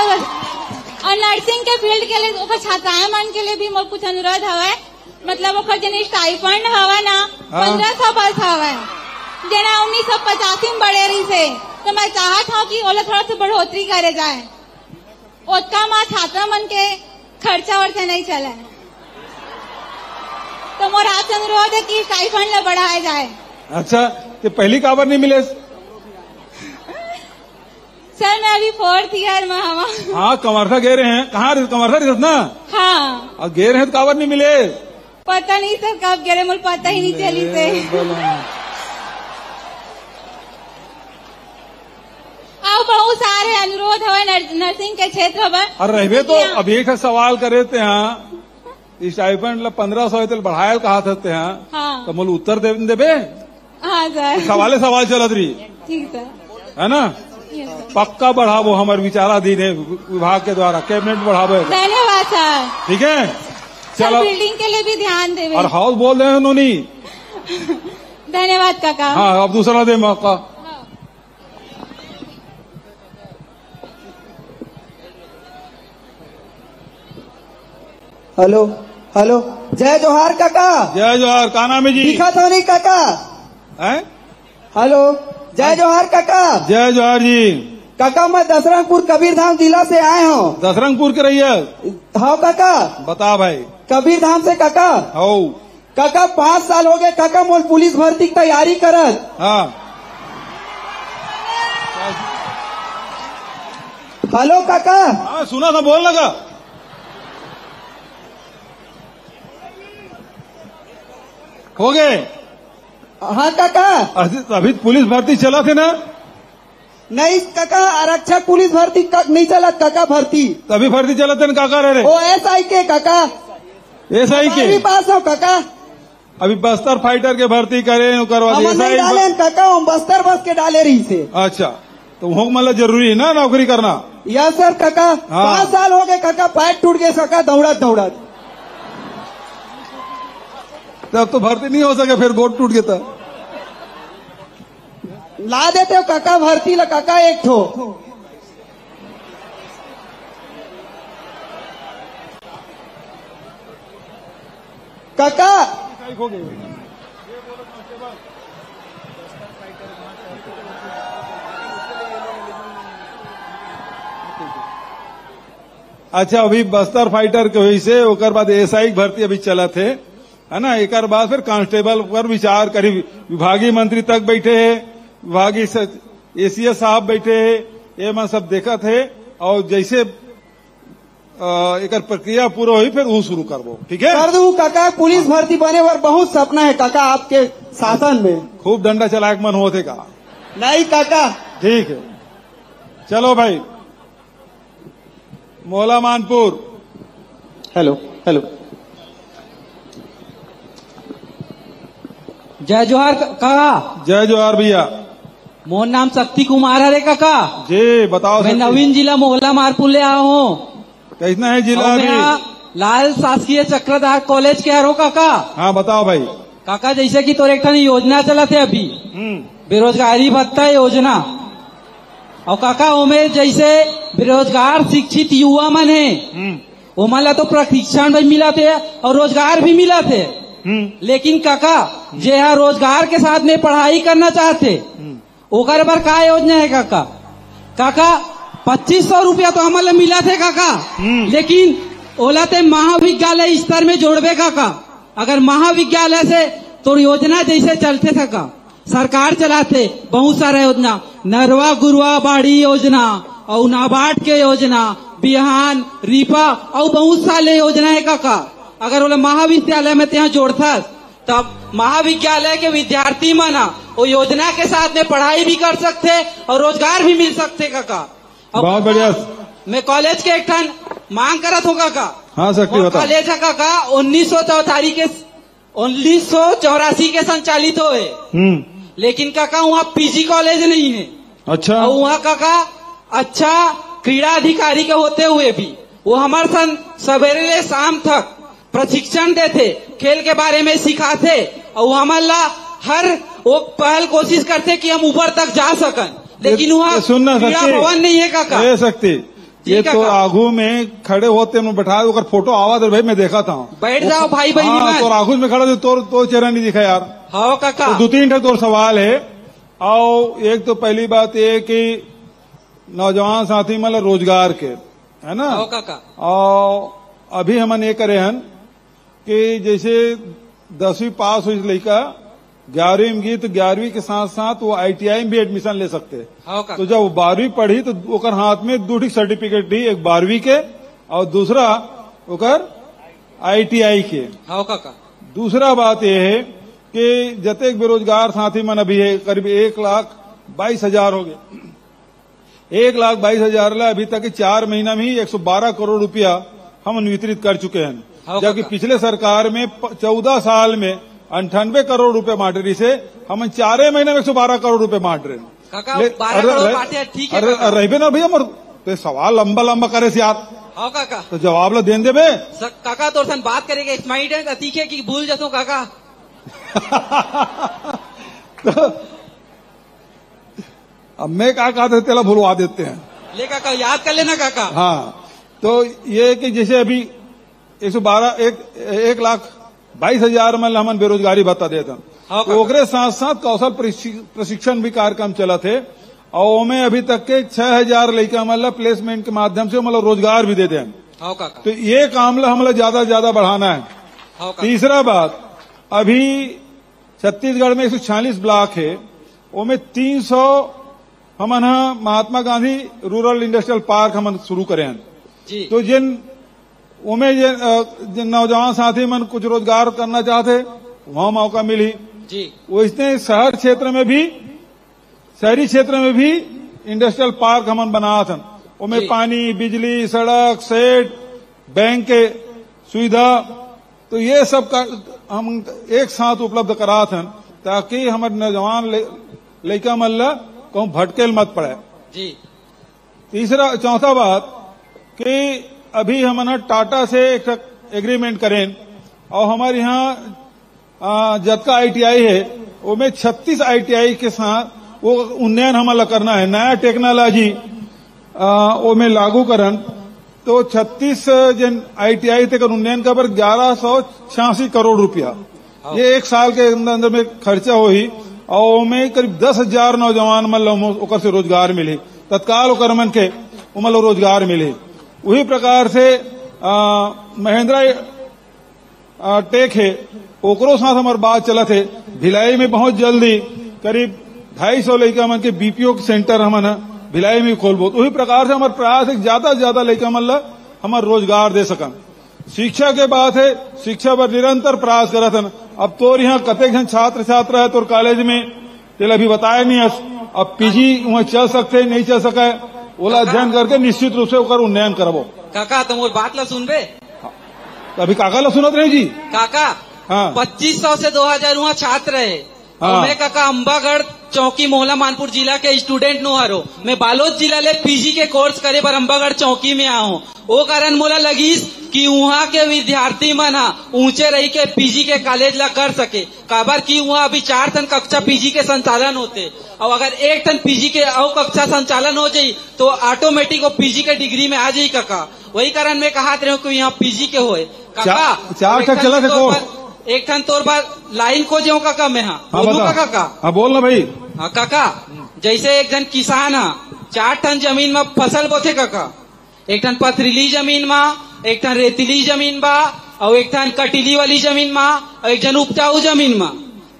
और नर्सिंग के फील्ड के लिए छात्राएं मन के लिए भी मोर कुछ अनुरोध हवा। मतलब वो जन स्टाइफंड हवा ना 1500 बस हवा, जना 1985 में बढ़े रही से। तो मैं चाहत हूँ कि ओला थोड़ा सा बढ़ोतरी करे जाए, उतना माँ छात्रा मन के खर्चा वर्चा नहीं चले। तो मोर आपसे अनुरोध है कि स्टाइफंड ले बढ़ाया जाए। अच्छा, तो पहली काबर नहीं मिले? सर मैं अभी 4th ईयर में हवा। हाँ, कमरसा गए रहे हैं। कहाँ कमरसा रिजत ना? हाँ। और गए रहे तो काबर नहीं मिले? पता नहीं सर कब गिरे, मुझे पता ही नहीं चली से। अब बहुत सारे अनुरोध हुए नर्सिंग के क्षेत्र में। और रहबे तो अभी एक सवाल करे थे यहाँ, स्टाइपेंड 1500 तो बढ़ाया कहा थे यहाँ। हाँ। तो मुझे उत्तर देबे? हाँ सर। सवाल चलत रही, ठीक सर, है ना? पक्का बढ़ावो, हमारे विचाराधीन है विभाग के द्वारा, कैबिनेट बढ़ावे। धन्यवाद सर। ठीक है, चलो। बिल्डिंग के लिए भी ध्यान देवे। और हाउस बोल रहे हैं उन्होंने। धन्यवाद काका। हाँ, अब दूसरा दे मौका। Hello hello. जय जोहार काका। जय जोहार। का नाम है जी? दिखा तो नहीं काका। हैं? हेलो। जय जोहार काका। जय जोहार जी। काका मैं दसरंगपुर कबीरधाम जिला से आए हूँ। दसरंगपुर के रहिए? हाँ काका। बता भाई। कबीरधाम से काका। हो काका 5 साल हो गए काका, मोल पुलिस भर्ती की तैयारी करत। हाँ। हेलो काका। हाँ सुना था, बोल लगा। हो गए? हाँ काका। अभी पुलिस भर्ती चला थे ना? नहीं काका, आरक्षक पुलिस भर्ती नहीं चलत काका, भर्ती तभी भर्ती चलत है काका रे ओ SI के काका, SI के पास हो काका। अभी बस्तर फाइटर के भर्ती करे करवा हम नहीं डाले काका, हम बस्तर बस के डाले रही से। अच्छा, तो वो मतलब जरूरी है ना नौकरी करना? या सर काका, 5 साल हो गए काका, पैर टूट गए काका, दौड़त तब तो भर्ती नहीं हो सके, फिर गोट टूट गया था। ला देते हो काका भर्ती ला काका एक ठो। काका अच्छा, अभी बस्तर फाइटर के वजह से ओकर बाद SI भर्ती अभी चलत है ना। एक बाद फिर कांस्टेबल पर विचार करी, विभागीय मंत्री तक बैठे है, विभागीय ACS साहब बैठे है, ये मैं सब देखत है। और जैसे एक प्रक्रिया पूरा हुई फिर वो शुरू करबो, ठीक है? कर दूं काका, पुलिस भर्ती बने पर बहुत सपना है काका आपके शासन में। खूब डंडा चला के मन होते का? नहीं काका। ठीक है, चलो भाई। मोहला मानपुर। हेलो। जय जोहार काका। जय जोहार भैया। मोर नाम शक्ति कुमार है रे काका जी, बताओ। मैं नवीन जिला मोहला मारपुर ले आया हूँ। कैसा है जिला? लाल शासकीय चक्रधार कॉलेज के आरो काका। हाँ बताओ भाई। काका जैसे कि तोरे एक योजना चला थे अभी, बेरोजगारी भत्ता योजना। और काका ओमे जैसे बेरोजगार शिक्षित युवा मन है, वो मला तो प्रशिक्षण भी मिला थे और रोजगार भी मिला थे। लेकिन काका जे यहाँ रोजगार के साथ में पढ़ाई करना चाहते, ओकर पर का योजना है काका? काका 2500 रुपया तो हमारे मिला थे काका, लेकिन ओला ते महाविद्यालय स्तर में जोड़बे काका। अगर महाविद्यालय से तो योजना जैसे चलते था का सरकार चलाते बहुत सारा योजना, नरवा गुरुआ बाड़ी योजना और नाबार्ड के योजना, बिहान रीपा और बहुत सारे योजना है काका। अगर वो महाविद्यालय में ત્યાં जोड़ता तब महाविद्यालय के विद्यार्थी मना वो योजना के साथ में पढ़ाई भी कर सकते और रोजगार भी मिल सकते काका। बहुत बढ़िया। मैं कॉलेज के एक मांग करत हूँ काका। हाँ सकती बता। कॉलेज है काका 1984 के संचालित हुए, लेकिन काका वहाँ PG कॉलेज नहीं है। अच्छा। और वहाँ काका अच्छा क्रीड़ा अधिकारी के होते हुए भी वो हमारे सन सवेरे से शाम तक प्रशिक्षण देते, खेल के बारे में सिखाते और हमारा हर वो पहल कोशिश करते कि हम ऊपर तक जा सकन। लेकिन वहाँ क्रीड़ा भवन नहीं है काका। ये सकती ये तो आगू में खड़े होते बैठा फोटो आवाज भाई मैं देखा था। बैठ जाओ भाई भाई। हाँ, तो आगू में खड़ा तो चेहरा नहीं दिखा यार। हाँ काका। तो 2-3 तो सवाल है। और एक तो पहली बात ये कि नौजवान साथी मतलब रोजगार के है ना। हाँ काका। और अभी हमन ये करे हन कि जैसे 10वीं पास हुई लड़का 11वीं में गई तो 11वीं के साथ साथ वो ITI में भी एडमिशन ले सकते हैं। तो जब वो 12वीं पढ़ी तो ओकर हाथ में 2 सर्टिफिकेट दी, एक 12वीं के और दूसरा ओकर ITI के। हाँ काका। दूसरा बात यह है कि जतेक बेरोजगार साथी मन अभी है करीब 1,22,000 हो गए। 1,22,000 ला अभी तक 4 महीना में ही 112 करोड़ रुपया हम वितरित कर चुके हैं, जबकि पिछले सरकार में 14 साल में 98 करोड़ रुपए बांट रही से हम 4 महीने में 112 करोड़ रुपए बांट रहे हैं। ठीक है रहे ना भैया तो सवाल लंबा लंबा करे से यार। हाँ काका। तो जवाब ला देन देबे काका। तो बात करेंगे स्माइट है तीखे की भूल जातो काका। तो अब मैं क्या कहते तेला भूलवा देते हैं। ले काका याद कर लेना काका। हाँ, तो ये कि जैसे अभी 1,22,000 में हमन बेरोजगारी भत्ता देते हैं। तो ओकरे साथ साथ कौशल प्रशिक्षण भी कार्यक्रम चला थे और में अभी तक के 6,000 लड़का मतलब प्लेसमेंट के माध्यम से मतलब रोजगार भी देते हैं। तो ये काम हमें ज्यादा से ज्यादा बढ़ाना है। तीसरा बात, अभी छत्तीसगढ़ में 146 ब्लॉक है, उनमें 300 हमन Mahatma Gandhi rural industrial park हमन शुरू करे हैं। तो जिन नौजवान साथी मन कुछ रोजगार करना चाहते वहां मौका मिली। वैसे शहरी क्षेत्र में भी इंडस्ट्रियल पार्क हमन बनाया था, उनमें पानी, बिजली, सड़क, सेट, बैंक के सुविधा, तो ये सब का हम एक साथ उपलब्ध करा था ताकि हमारे नौजवान लड़का मल्ला कहूँ भटकेल मत पड़े जी। चौथा बात कि अभी हमने टाटा से एक एग्रीमेंट करें और हमारे यहाँ जतका ITI है उसमें 36 ITI के साथ वो उन्नयन हमारा करना है, नया टेक्नोलॉजी उसमें लागू करन, तो 36 जन ITI तक उन्नयन का पर 1186 करोड़ रुपया ये एक साल के अंदर में खर्चा हुई और में करीब 10,000 नौजवान मतलब से रोजगार मिले, तत्काल ओकर मन के मतलब रोजगार मिले। वही प्रकार से महिंद्रा टेक है, ओकरो साथ हमारे बात चलत है, भिलाई में बहुत जल्दी करीब 250 लड़का मन के BPO सेंटर हमन भिलाई में खोलबो। तो वही प्रकार से हमारे प्रयास है ज्यादा से ज्यादा लड़का मतलब हमारे रोजगार दे सकन। शिक्षा के बात है, शिक्षा पर निरंतर प्रयास करत हन। अब तो यहाँ कतेक जन छात्र छात्रा है तो कॉलेज में तेल अभी बताया नहीं है, अब PG वहाँ चल सकते नहीं चल सके, ओला अध्ययन करके निश्चित रूप से ओकर उन्नयन करबो। काका तुम और बात ला सुन बे, अभी काका ला सुनत रहे जी। काका हाँ 2500 से 2000 वहाँ छात्र है। हाँ। मैं काका अंबागढ़ चौकी मोहला मानपुर जिला के स्टूडेंट नो हरो, मैं बालोद जिला ले PG के कोर्स करे पर अंबागढ़ चौकी में आऊँ। वो कारण मोला लगीस कि वहाँ के विद्यार्थी मना ऊंचे रही के PG के कॉलेज ला कर सके, काबर की वहाँ अभी 4 टन कक्षा PG के संचालन होते और अगर 1 टन PG के और कक्षा संचालन हो जाये तो ऑटोमेटिक वो PG के डिग्री में आ जाये काका। वही कारण मैं कहा रहे कि यहाँ PG के होए काका। 4 टन चला देखो, 1 टन तोर बार लाइन को जो काका मैं बोलू काका। हाँ बोल ना भाई। हाँ काका, जैसे एक जन किसान है 4 टन जमीन में फसल बोथे काका, 1 टन पथरीली जमीन में, 1 टन रेतीली जमीन बा और 1 टन कटीली वाली जमीन में और 1 जन उपजाऊ जमीन में।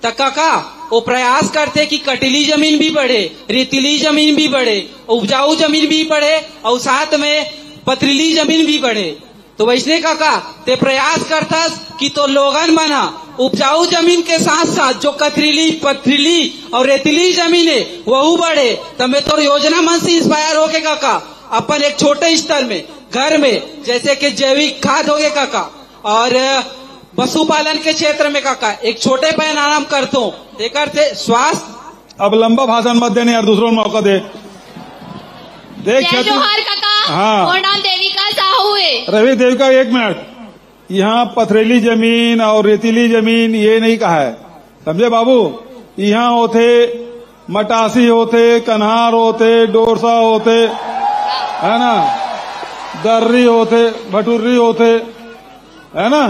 तो काका वो प्रयास करते कि कटीली जमीन भी बढ़े, रेतीली जमीन भी बढ़े, उपजाऊ जमीन भी बढ़े और साथ में पथरीली जमीन भी बढ़े। तो वैसने काका ते प्रयास करतस कि तो लोगन मना उपजाऊ जमीन के साथ साथ जो कथरीली, पथरीली और रेतीली जमीन है वह बढ़े। तो मैं तो योजना मन से इंस्पायर होके काका अपन एक छोटे स्तर में घर में जैसे कि जैविक खाद हो गए काका और पशुपालन के क्षेत्र में काका एक छोटे पैमाना करता हूँ, देकर से स्वास्थ्य। अब लंबा भाषण मत देने यार, दूसरों मौका दे। देख जोहार काका। हाँ और नाम देविका साहू है। रवि देविका 1 मिनट, यहाँ पथरीली जमीन और रेतीली जमीन ये नहीं कहा है, समझे बाबू। यहाँ होते मटासी होते, कन्हार होते, डोरसा होते है ना, दर्री होते, भटूरी होते है ना,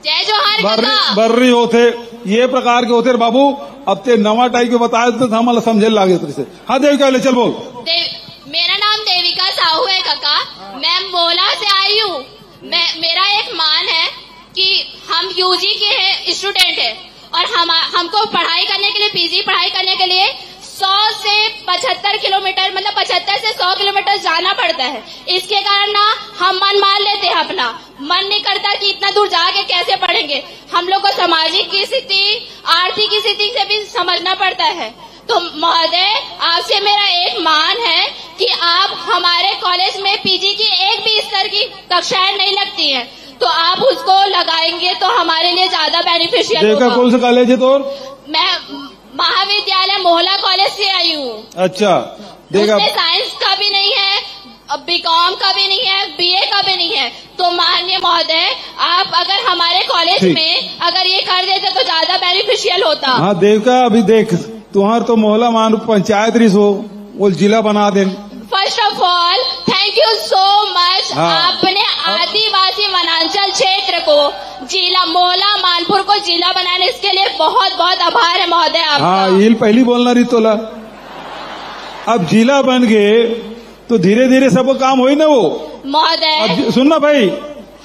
जय जोहार काका। बर्री होते, ये प्रकार के होते बाबू। अब ते नवा टाइप के बताए तो हम समझे लागे तुझसे। हाँ देविका ले चल बोल। मेरा नाम देविका साहू है काका, मैं मोला से आई हूँ। मेरा एक मान है कि हम UG के स्टूडेंट है और हमको पढ़ाई करने के लिए PG पढ़ाई करने के लिए 100 से 75 किलोमीटर मतलब 75 से 100 किलोमीटर जाना पड़ता है। इसके कारण ना हम मन मान लेते हैं, अपना मन नहीं करता कि इतना दूर जाके कैसे पढ़ेंगे। हम लोग को सामाजिक स्थिति, आर्थिक स्थिति से भी समझना पड़ता है। तो महोदय आपसे मेरा एक मान है कि आप हमारे कॉलेज में PG की एक भी स्तर की कक्षाएं नहीं लगती हैं, तो आप उसको लगाएंगे तो हमारे लिए ज्यादा बेनिफिशियल होगा। कौन सा कॉलेज है तो? मैं महाविद्यालय मोहला कॉलेज से आई हूँ। अच्छा, उसमें साइंस का भी नहीं है, BCom का भी नहीं है, BA का भी नहीं है। तो माननीय महोदय आप अगर हमारे कॉलेज में अगर ये कर देते तो ज्यादा बेनिफिशियल होता। हाँ देविका, अभी देख तुम्हार तो मोहला मान पंचायत रिस हो, वो जिला बना दे। First of all thank you so much. आपने आदिवासी वनांचल क्षेत्र को जिला, मोहला मानपुर को जिला बनाने, इसके लिए बहुत बहुत आभार है महोदय आपका। हाँ ये पहली बोलना रही तोला। अब जिला बन गए तो धीरे धीरे सब काम हो ना वो महोदय। सुनना भाई,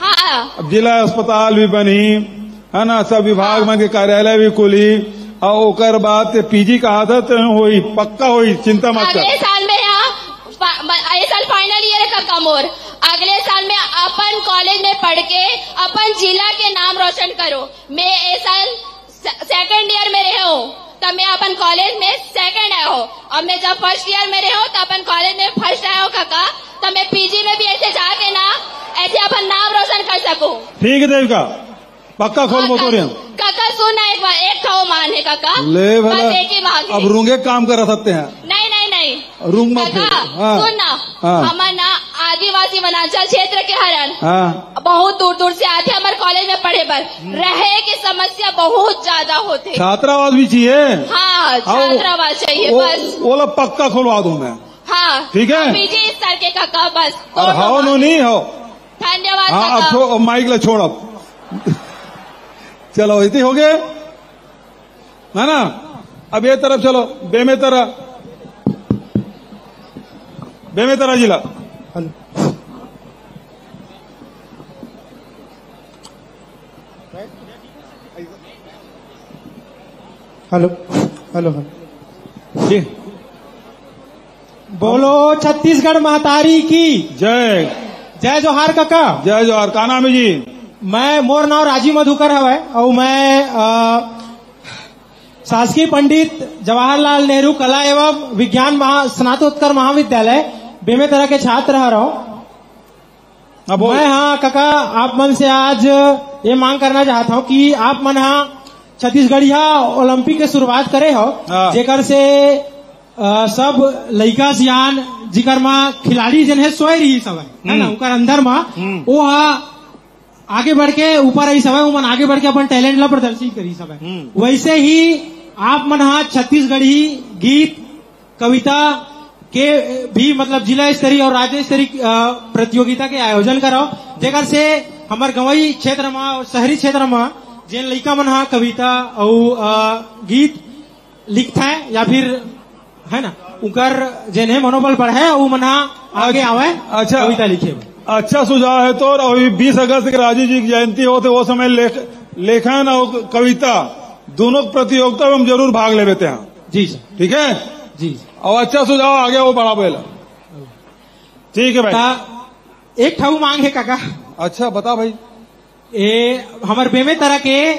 हाँ अब जिला अस्पताल भी बनी है ना, सब विभाग में के कार्यालय भी खुली और ओकर बाद PG का आदत होई, पक्का होई, चिंता मत कर। अगले साल में ये साल फाइनल ईयर का कम और अगले साल में अपन कॉलेज में पढ़ के अपन जिला के नाम रोशन करो। मैं इस साल 2nd ईयर में रहे हूँ तब मैं अपन कॉलेज में सेकंड आया हो, और मैं जब फर्स्ट ईयर में रहे हो तब अपन कॉलेज में फर्स्ट आया हो काका, तब मैं पीजी में भी ऐसे जाके ना ऐसे अपन नाम रोशन कर सकूं। ठीक है देविका, पक्का खोल मोटोरियम। काका सुनना एक बार, एक था वो मान है काका, ले बस एक ही मांग है। अब रूंगे काम कर सकते हैं। नहीं नहीं नहीं रूंग मत काका, सुनना, हमारे ना आदिवासी वनांचल क्षेत्र के हरण बहुत दूर दूर से आते हमारे कॉलेज में पढ़े पर, रहे की समस्या बहुत ज्यादा होते। छात्रावास भी चाहिए। हाँ छात्रावास चाहिए बस। वो लोग पक्का खुलवा दूं मैं। हाँ ठीक है, पीजी स्तर के काका बस। और हो नो नहीं हो। धन्यवाद। हाँ अब माइक ले छोड़, अब चलो इतनी हो गए है ना। अब ये तरफ चलो, बेमेतरा जिला। हेलो हेलो जी, बोलो छत्तीसगढ़ महतारी की जय। जय जोहार काका। जय जोहार। का नाम है जी? मैं, मोर नाम राजीव मधुकर है और मैं शासकीय पंडित जवाहरलाल नेहरू कला एवं विज्ञान स्नातकोत्तर महाविद्यालय बेमेतरा के छात्र रहा हूँ। मैं हाँ काका आप मन से आज ये मांग करना चाहता हूँ कि आप मन हाँ छत्तीसगढ़िया ओलंपिक के शुरुआत करे हो, जेकर से सब लड़का सियान जिकर माँ खिलाड़ी जन है सोए रही सब है ना, उनका अंदर माँ वो आगे बढ़ के ऊपर आई सब है, वो मन आगे बढ़ के अपन टैलेंट ला प्रदर्शित करी सब है। वैसे ही आप मन हाँ छत्तीसगढ़ी गीत कविता के भी मतलब जिला स्तरीय और राज्य स्तरीय प्रतियोगिता के आयोजन कराओ, जेकर से हमारे गंवई क्षेत्र में और शहरी क्षेत्र में जिन लड़का मन हाँ कविता और गीत लिखता है या फिर है ना उनकर जिन्हें मनोबल बढ़े वो मन आगे आवे। अच्छा कविता लिखे। अच्छा सुझाव है। तो अभी 20 अगस्त के राजीव जी की जयंती होते वो समय लेखन और कविता दोनों प्रतियोगिता में हम जरूर भाग ले लेते हैं। जी सर। ठीक है जी। और अच्छा सुझाव आ गया वो बड़ा पहला। ठीक है भाई। एक ठाऊ मांग है काका। अच्छा बता भाई। हमारे बेमेतरा के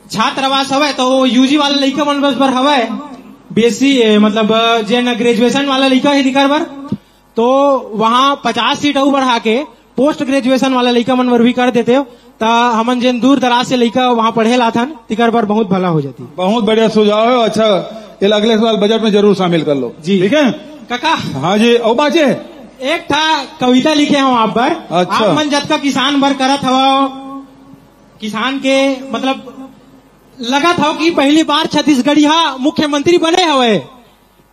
छात्रावास हवे तो यूजी वाला लड़का मन बस पर हवे, बीएससी मतलब जेन ग्रेजुएशन वाला लड़का है दिकार बर, तो वहाँ 50 सीट और बढ़ा के पोस्ट ग्रेजुएशन वाला लड़का मन बर भी कर देते हो, ता हमन जिन दूर दराज से लड़का वहाँ पढ़े लाथन तिकर बर बहुत भला हो जाती। बहुत बढ़िया सुझाव है। अच्छा ये अगले साल बजट में जरूर शामिल कर लो। जी ठीक है काका। हाँ जी। और बाचे एक था कविता लिखे हूँ आप बर। अच्छा। आप मन जब का किसान बर करत हवा, किसान के मतलब लगा था कि पहली बार छत्तीसगढ़िया मुख्यमंत्री बने हवे,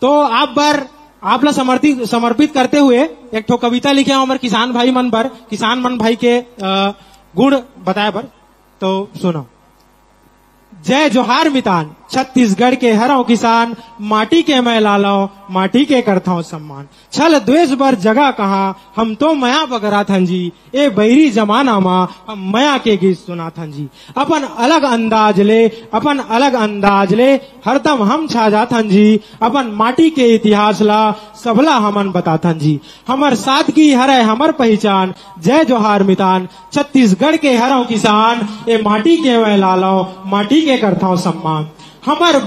तो आप बर आप ला समर्पित करते हुए एक ठो कविता लिखे हमारे किसान भाई मन बर, किसान मन भाई के गुण बताए बर। तो सुनो। जय जोहार मितान, छत्तीसगढ़ के हरों किसान, माटी के मैं लालाओ, माटी के करता हूँ सम्मान। छल द्वेष बर जगह कहा, हम तो मया बगरा थन जी, ए बैरी जमाना माँ हम मया के गीत सुना थन जी। अपन अलग अंदाज ले हरदम हम छा जाथन जी, अपन माटी के इतिहास ला सबला हमन बताथन जी। हमर सादगी हरे हमर पहचान, जय जोहार मितान, छत्तीसगढ़ के हरों किसान, ए माटी के मैं लालाओ, माटी के करता हूँ सम्मान। हमर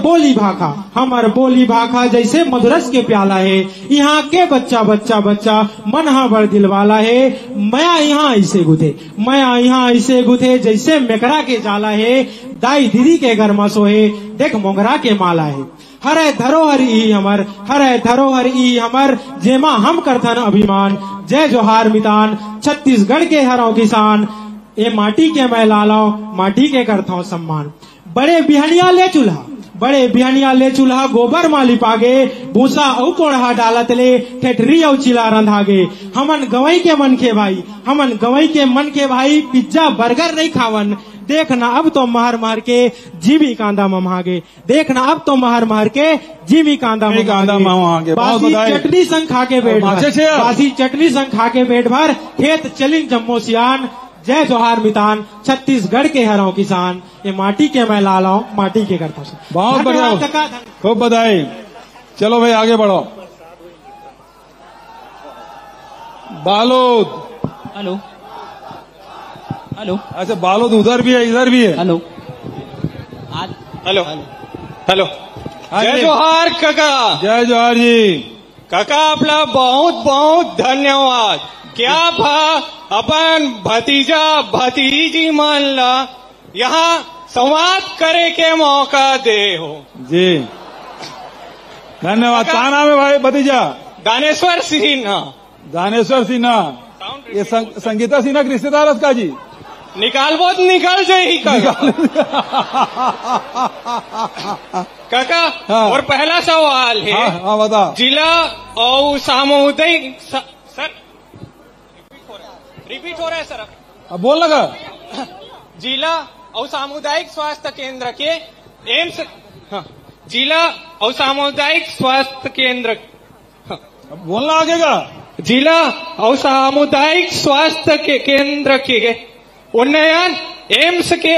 बोली भाखा जैसे मधुरस के प्याला है, यहाँ के बच्चा मन हा बड़ दिल वाला है। मया यहाँ ऐसे गुथे जैसे मेकरा के जाला है, दाई दीदी के घर में सोहे देख मोगरा के माला है। हरे धरोहर ई हमर जेमा हम करथन अभिमान, जय जोहार मितान, छत्तीसगढ़ के हरों किसान, ए माटी के मैं लालाओ, माटी के करता हूँ सम्मान। बड़े बिहनिया ले चूल्हा गोबर मा लिपागे, भूसा औ कोढ़ा डालत ले ठेठरी औ चिला रंधागे। हमन गवई के मन के भाई पिज्जा बर्गर नहीं खावन, देखना अब तो महर के जीवी कांदा ममागे, देखना अब तो महर के जीवी कांदा ममागे। बासी चटनी संग खा के पेट भर खेत चलिन जम्मो सियान, जय जोहार मितान, छत्तीसगढ़ के हरों किसान, ये माटी के मैं लालाओ, माटी के करता हूँ। बहुत बढ़िया, खूब बधाई। चलो भाई आगे बढ़ो। बालोद। हेलो। अच्छा बालोद उधर भी है इधर भी है। हेलो। हेलो, जय जोहार काका. जय जोहार जी. काका आपला बहुत बहुत धन्यवाद. क्या अपन भतीजा भतीजी मान ला यहाँ संवाद करे के मौका दे हो जी. धन्यवाद. क्या नाम है भाई भतीजा? दानेश्वर सिन्हा. दानेश्वर सिन्हा. ये संगीता सिन्हा के रिश्तेदार का जी. निकाल बहुत निकल जाए काका. हाँ. और पहला सवाल है. हाँ बता. जिला और सामुदायिक सर रिपीट हो रहा है सर. अब बोल लगा. जिला और सामुदायिक स्वास्थ्य केंद्र के एम्स. हाँ. जिला और सामुदायिक स्वास्थ्य केंद्र. हाँ. अब बोलना आगेगा. जिला और सामुदायिक स्वास्थ्य केंद्र के उन्नयन एम्स के